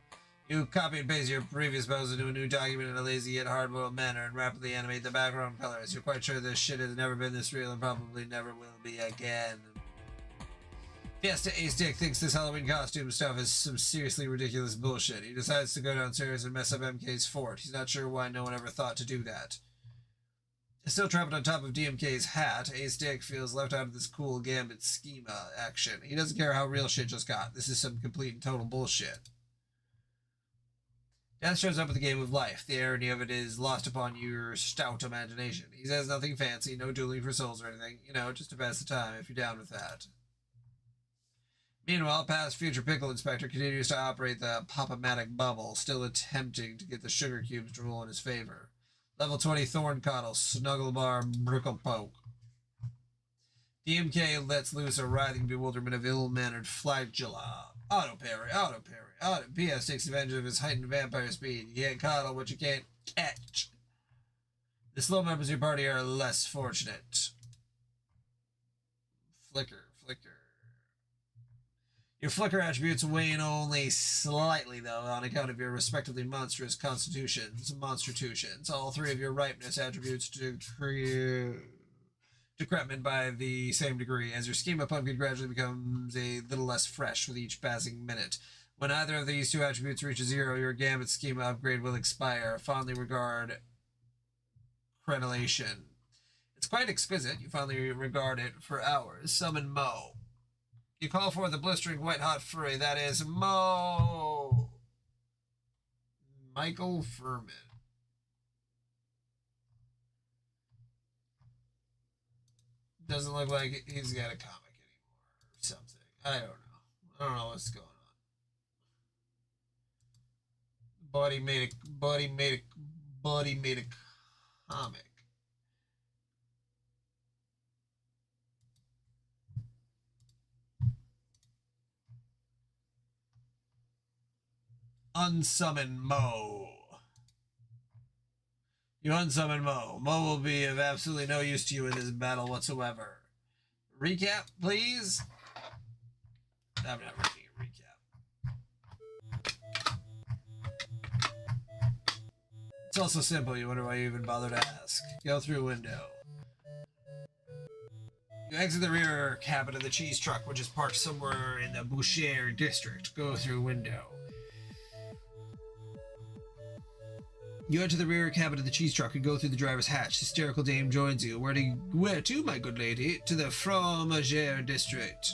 [SPEAKER 1] You copy and paste your previous pose into a new document in a lazy yet hard-boiled manner and rapidly animate the background colors. You're quite sure this shit has never been this real and probably never will be again. Fiesta A-Stick thinks this Halloween costume stuff is some seriously ridiculous bullshit. He decides to go downstairs and mess up MK's fort. He's not sure why no one ever thought to do that. Still trapped on top of DMK's hat, A-Stick feels left out of this cool gambit schema action. He doesn't care how real shit just got. This is some complete and total bullshit. Death shows up with the game of life. The irony of it is lost upon your stout imagination. He says nothing fancy, no dueling for souls or anything. You know, just to pass the time, if you're down with that. Meanwhile, past future Pickle Inspector continues to operate the Pop-O-Matic bubble, still attempting to get the sugar cubes to roll in his favor. Level 20 Thorncoddle, Snugglebar, Bricklepoke. DMK lets loose a writhing bewilderment of ill-mannered flagella. Auto-parry. PS takes advantage of his heightened vampire speed. You can't coddle what you can't catch. The slow members of your party are less fortunate. Flicker. Your flicker attributes wane only slightly, though, on account of your respectively monstrous constitutions. All three of your ripeness attributes decrement by the same degree, as your schema pumpkin gradually becomes a little less fresh with each passing minute. When either of these two attributes reaches 0, your gambit schema upgrade will expire. Fondly regard crenellation. It's quite exquisite. You fondly regard it for hours. Summon Mo. You call for the blistering white-hot fury. That is Mo. Michael Furman. Doesn't look like he's got a comic anymore or something. I don't know what's going on. Buddy made a comic. Unsummon Mo. You unsummon Mo. Mo will be of absolutely no use to you in this battle whatsoever. Recap, please. I'm not reading a recap. It's also simple. You wonder why you even bother to ask. Go through a window. You exit the rear cabin of the cheese truck, which is parked somewhere in the Boucher district. Go through window. You enter the rear cabin of the cheese truck and go through the driver's hatch. Hysterical dame joins you. Where to, my good lady? To the Fromagère district.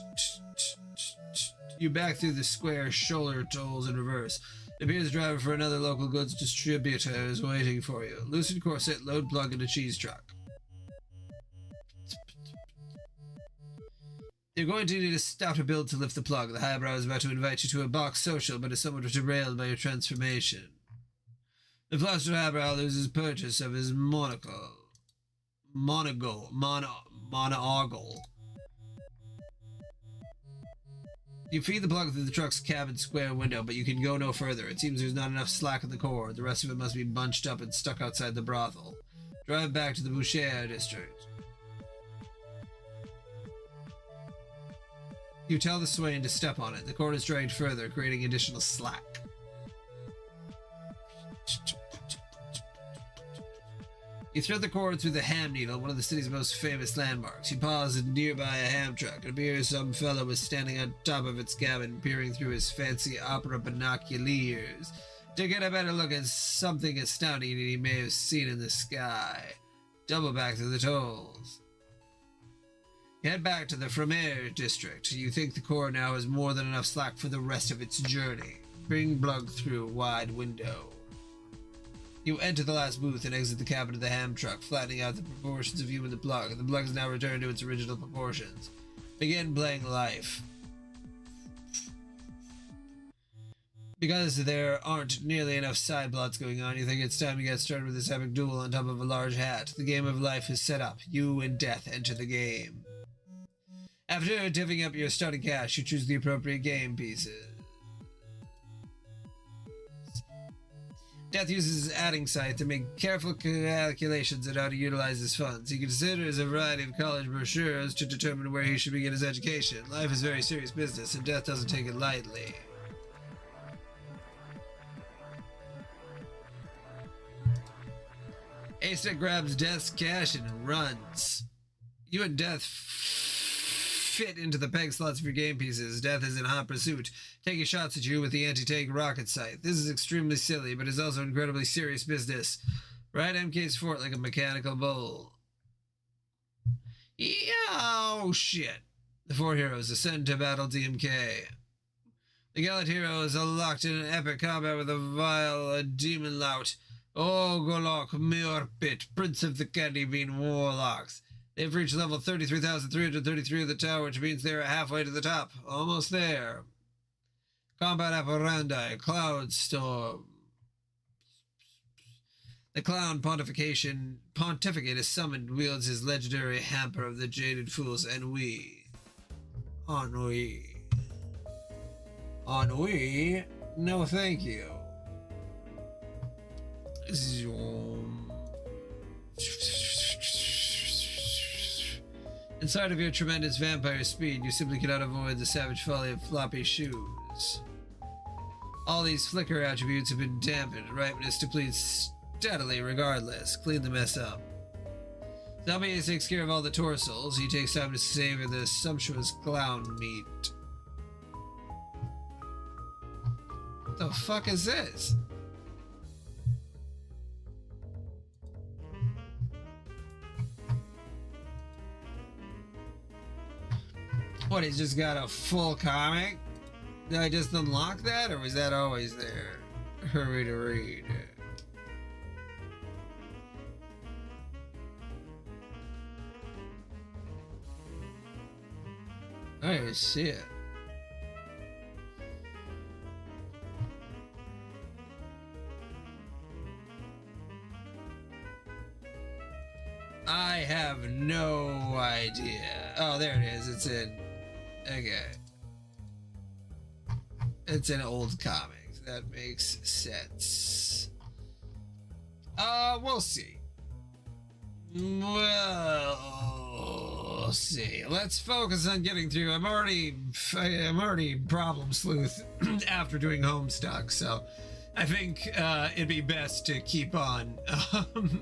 [SPEAKER 1] You back through the square shoulder tolls in reverse. It appears the driver for another local goods distributor is waiting for you. Loosen corset, load plug in a cheese truck. You're going to need a stouter build to lift the plug. The highbrow is about to invite you to a box social, but is somewhat derailed by your transformation. The flustered highbrow loses purchase of his monocle. You feed the plug through the truck's cabin square window, but you can go no further. It seems there's not enough slack in the cord. The rest of it must be bunched up and stuck outside the brothel. Drive back to the Boucher district. You tell the swain to step on it. The cord is dragged further, creating additional slack. You thread the cord through the ham needle, one of the city's most famous landmarks. You pause nearby a ham truck. It appears some fellow was standing on top of its cabin, peering through his fancy opera binoculars to get a better look at something astounding he may have seen in the sky. Double back through the tolls. You head back to the Fromagère district. You think the cord now has more than enough slack for the rest of its journey. Bring plug through a wide window. You enter the last booth and exit the cabin of the ham truck, flattening out the proportions of you and the plug. The plug is now returned to its original proportions. Begin playing life. Because there aren't nearly enough side plots going on, you think it's time to get started with this epic duel on top of a large hat. The game of life is set up. You and Death enter the game. After divvying up your starting cash, you choose the appropriate game pieces. Death uses his adding site to make careful calculations on how to utilize his funds. He considers a variety of college brochures to determine where he should begin his education. Life is very serious business, and Death doesn't take it lightly. Acenet grabs Death's cash and runs. You and Death fit into the peg slots of your game pieces. Death is in hot pursuit, taking shots at you with the anti-tank rocket sight. This is extremely silly, but is also incredibly serious business. Ride MK's fort like a mechanical bull. Oh shit. The four heroes ascend to battle DMK. The gallant heroes are locked in an epic combat with a vile demon lout. Golok Muirpit, Prince of the Candy Bean Warlocks. They've reached level 33,333 of the tower, which means they're halfway to the top. Almost there. Combat Apparandi, Cloud Storm. The Clown Pontificate is summoned, wields his legendary hamper of the Jaded Fools, Ennui. Ennui? No thank you. Inside of your tremendous vampire speed, you simply cannot avoid the savage folly of floppy shoes. All these flicker attributes have been dampened. Ripeness depletes steadily regardless. Clean the mess up. Zombie Ace takes care of all the torsos. He takes time to savor the sumptuous clown meat. What the fuck is this? What, he's just got a full comic? Did I just unlock that, or was that always there? Hurry to read. Oh shit. I have no idea. Oh, there it is. It's in. Okay. It's in old comics. That makes sense. We'll see. Well, let's see. Let's focus on getting through. I'm already problem sleuth after doing Homestuck, so I think it'd be best to keep on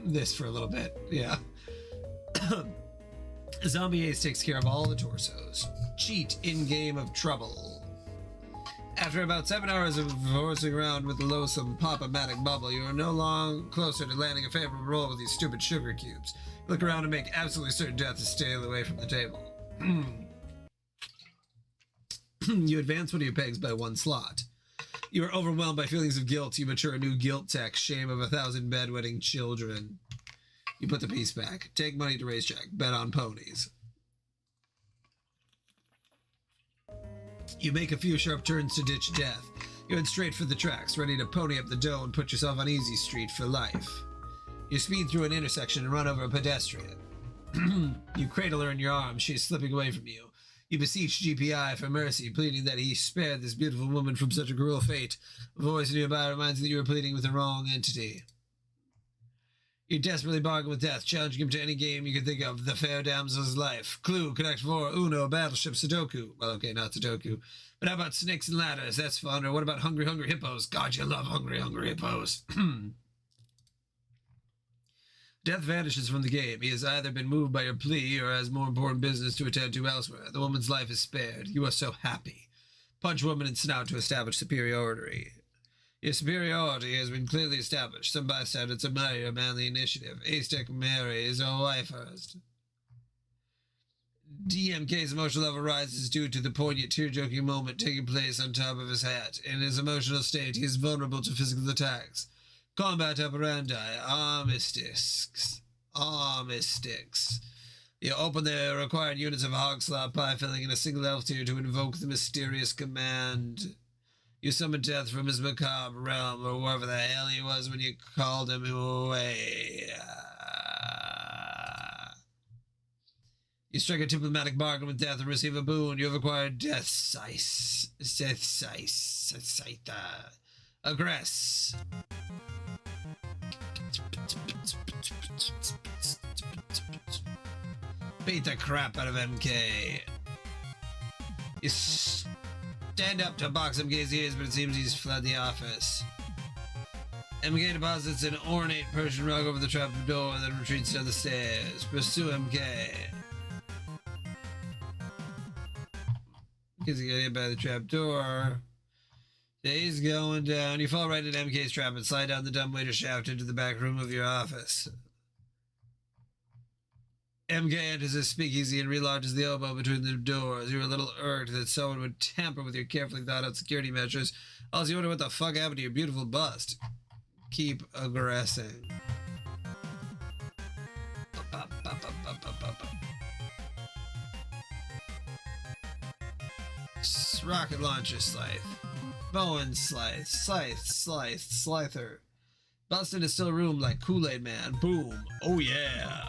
[SPEAKER 1] this for a little bit. Yeah. Zombie Ace takes care of all the torsos. Cheat in game of trouble. After about 7 hours of horsing around with the loathsome Pop-O-Matic bubble, you are no longer closer to landing a favorable roll with these stupid sugar cubes. Look around and make absolutely certain death to stay away from the table. You advance one of your pegs by 1 slot. You are overwhelmed by feelings of guilt. You mature a new guilt text, shame of 1,000 bedwetting children. You put the piece back. Take money to racetrack. Bet on ponies. You make a few sharp turns to ditch death. You head straight for the tracks, ready to pony up the dough and put yourself on easy street for life. You speed through an intersection and run over a pedestrian. You cradle her in your arms. She is slipping away from you. You beseech GPI for mercy, pleading that he spared this beautiful woman from such a cruel fate. A voice nearby reminds you that you are pleading with the wrong entity. You desperately bargain with death, challenging him to any game you can think of. The fair damsel's life. Clue, Connect 4, Uno, Battleship, Sudoku. Well, okay, not Sudoku. But how about snakes and ladders? That's fun. Or what about Hungry Hungry Hippos? God, you love Hungry Hungry Hippos. Death vanishes from the game. He has either been moved by your plea or has more important business to attend to elsewhere. The woman's life is spared. You are so happy. Punch woman in snout to establish superiority. Your superiority has been clearly established. Some bystanders admire your manly initiative. Aztec Mary is your wife first. DMK's emotional level rises due to the poignant tear-jerking moment taking place on top of his hat. In his emotional state, he is vulnerable to physical attacks. Combat operandi, armistice. You open the required units of hog slot pie filling in a single elf tier to invoke the mysterious command. You summon death from his macabre realm, or wherever the hell he was when you called him away. You strike a diplomatic bargain with death and receive a boon. You have acquired Death Sice. Aggress. Beat the crap out of MK. You stand up to box MK's ears, but it seems he's fled the office. MK deposits an ornate Persian rug over the trap door and then retreats down the stairs. Pursue MK. Gets hit by the trap door. He's going down. You fall right into MK's trap and slide down the dumbwaiter shaft into the back room of your office. MK enters a speakeasy and relodges the elbow between the doors. You're a little irked that someone would tamper with your carefully thought out security measures. Also, you wonder what the fuck happened to your beautiful bust. Keep aggressing. Rocket launcher Sleuth. Bowen Slither. Busted is still a room like Kool-Aid Man. Boom. Oh yeah.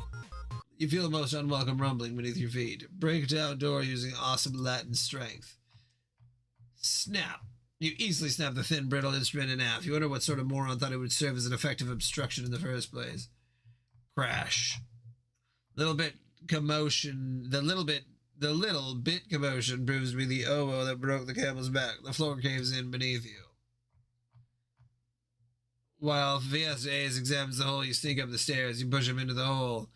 [SPEAKER 1] You feel the most unwelcome rumbling beneath your feet. Break down door using awesome Latin strength. Snap. You easily snap the thin, brittle instrument in half. You wonder what sort of moron thought it would serve as an effective obstruction in the first place. Crash. The little bit commotion proves to be the oboe that broke the camel's back. The floor caves in beneath you. While Fiesta Ace examines the hole, you sneak up the stairs. You push him into the hole.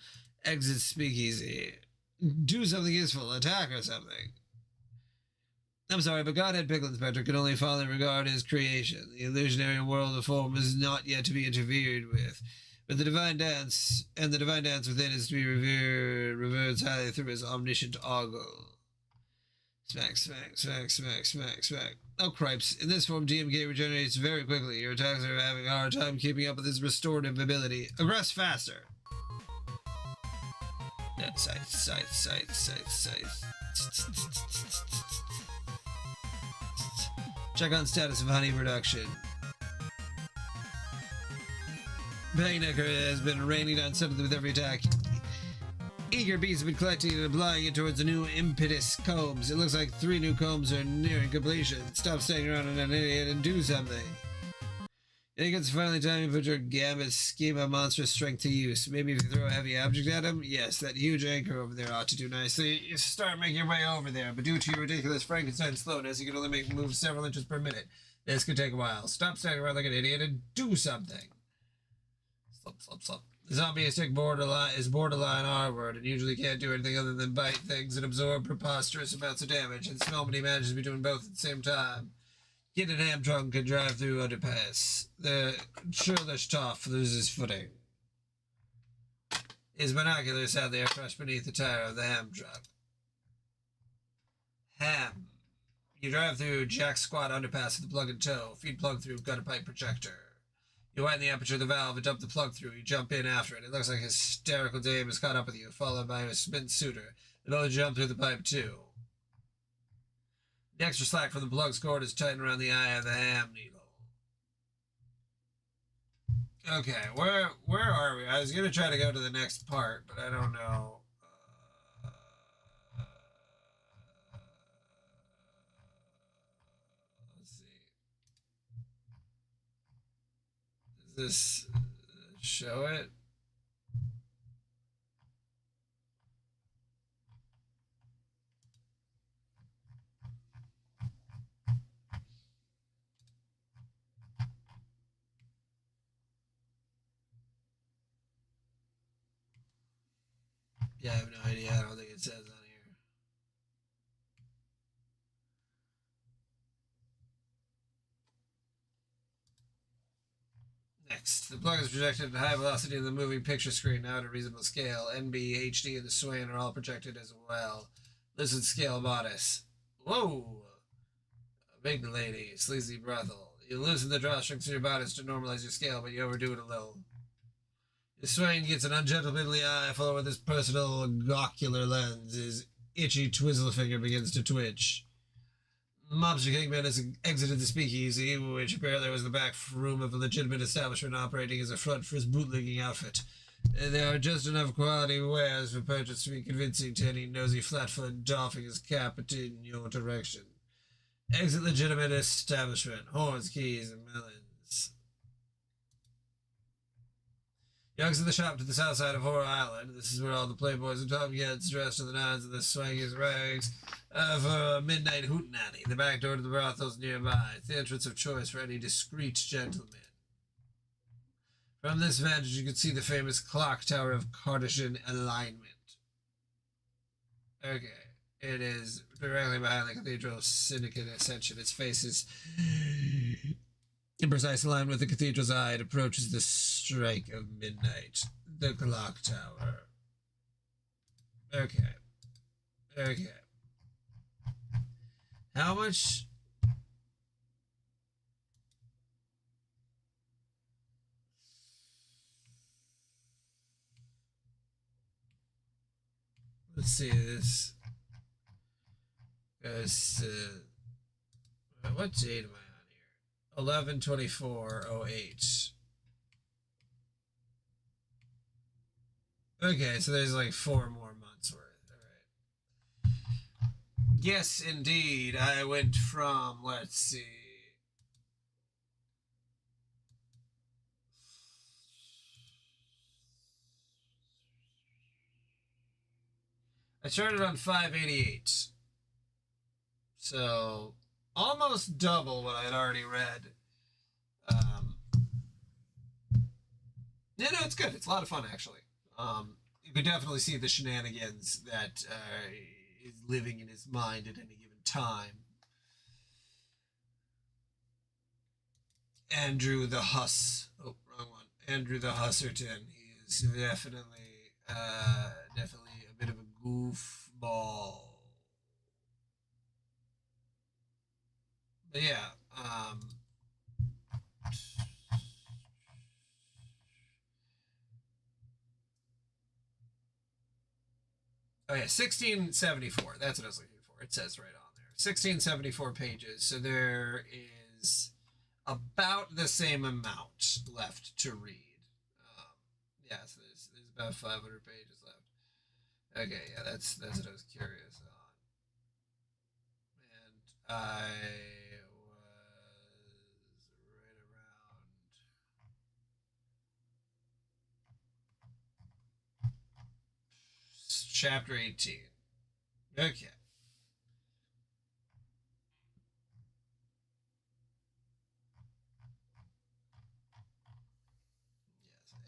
[SPEAKER 1] Exit speakeasy. Do something useful. Attack or something. I'm sorry, but Godhead Pickle Inspector can only fondly regard his creation. The illusionary world of form is not yet to be interfered with. But the divine dance within is to be revered highly through his omniscient ogle. Smack, smack, smack, smack, smack, smack. Oh, cripes. In this form, DMK regenerates very quickly. Your attacks are having a hard time keeping up with his restorative ability. Aggress faster. Scythe. Check on status of honey production. Pegnecker has been raining down suddenly with every attack. Eager bees have been collecting and applying it towards the new impetus combs. It looks like 3 new combs are nearing completion. Stop staying around and an idiot and do something. I think it's finally time you put your gambit scheme of monstrous strength to use. Maybe if you throw a heavy object at him, yes, that huge anchor over there ought to do nicely. You start making your way over there, but due to your ridiculous Frankenstein slowness, you can only make moves several inches per minute. This could take a while. Stop standing around like an idiot and do something. Slump, slump, slump. The zombie is borderline R-word and usually can't do anything other than bite things and absorb preposterous amounts of damage, and Smellman manages to be doing both at the same time. Kid in Hamtrunk can drive through underpass. The Schurlerstoff loses footing. His binoculars sadly are crushed beneath the tire of the ham truck. Ham. You drive through Jack Squat underpass with the plug and tow. Feed plug through gutter pipe projector. You widen the aperture of the valve and dump the plug through. You jump in after it. It looks like hysterical dame has caught up with you, followed by a smitten suitor. They both jump through the pipe too. The extra slack from the plug's cord is tightened around the eye of the ham needle. Okay, where are we? I was gonna try to go to the next part, but I don't know. Let's see. Does this show it? Yeah, I have no idea. I don't think it says on here. Next, the plug is projected at high velocity in the moving picture screen, now at a reasonable scale. NB, HD, and the Swain are all projected as well. Listen, scale bodice. Whoa! A big lady, sleazy brothel. You loosen the drawstrings in your bodice to normalize your scale, but you overdo it a little. The Swain gets an ungentlemanly eye, followed with his personal gawkular lens. His itchy twizzle finger begins to twitch. Mobster Kingman has exited the speakeasy, which apparently was the back room of a legitimate establishment operating as a front for his bootlegging outfit. There are just enough quality wares for purchase to be convincing to any nosy flatfoot doffing his cap in your direction. Exit legitimate establishment. Horns, keys, and melons. You exit the shop to the south side of Horror Island. This is where all the playboys and tomcats dressed to the nines in the swankiest rags for a midnight hootenanny. The back door to the brothel's nearby. It's the entrance of choice for any discreet gentleman. From this vantage, you can see the famous clock tower of Cartesian alignment. Okay, it is directly behind the Cathedral Syndicate Ascension. Its face is in precise line with the cathedral's eye. It approaches the strike of midnight. The clock tower. Okay. Okay. How much... Let's see this. What date am I on here? 11/24/08. Okay, so there's like 4 more months worth. All right. Yes, indeed. I went from, let's see. I started on 588. So, almost double what I had already read. Yeah, no, it's good. It's a lot of fun, actually. You could definitely see the shenanigans that is living in his mind at any given time. Andrew the Huss. Oh, wrong one. Andrew the Husserton. He is definitely a bit of a goofball. But yeah, oh yeah, 1674. That's what I was looking for. It says right on there. 1674 pages. So there is about the same amount left to read. Yeah, so there's about 500 pages left. Okay, yeah, that's what I was curious on. And I was right around chapter 18. Okay.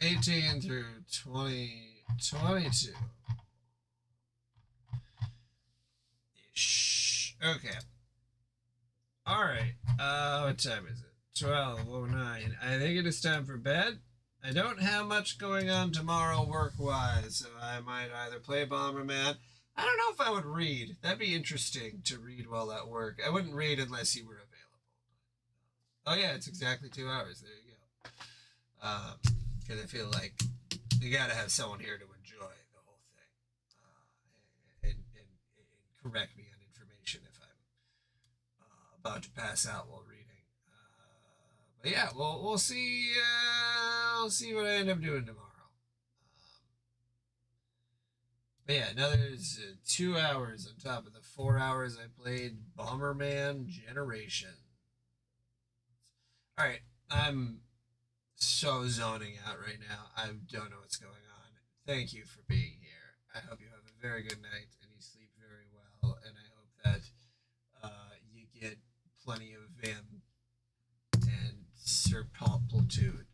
[SPEAKER 1] Yes. 18 through 2022. Ish. Okay. Alright. What time is it? 12:09. I think it is time for bed. I don't have much going on tomorrow work-wise, so I might either play Bomberman. I don't know if I would read. That'd be interesting to read while at work. I wouldn't read unless you were available. Oh yeah, it's exactly 2 hours. There you go. Because I feel like you gotta have someone here to enjoy the whole thing, and correct me on information if I'm about to pass out while reading. But yeah, we'll see. We'll see what I end up doing tomorrow. But yeah, another 2 hours on top of the 4 hours I played Bomberman Generation. All right, I'm so zoning out right now. I don't know what's going on. Thank you for being here. I hope you have a very good night and you sleep very well. And I hope that you get plenty of Vim and Serpultitude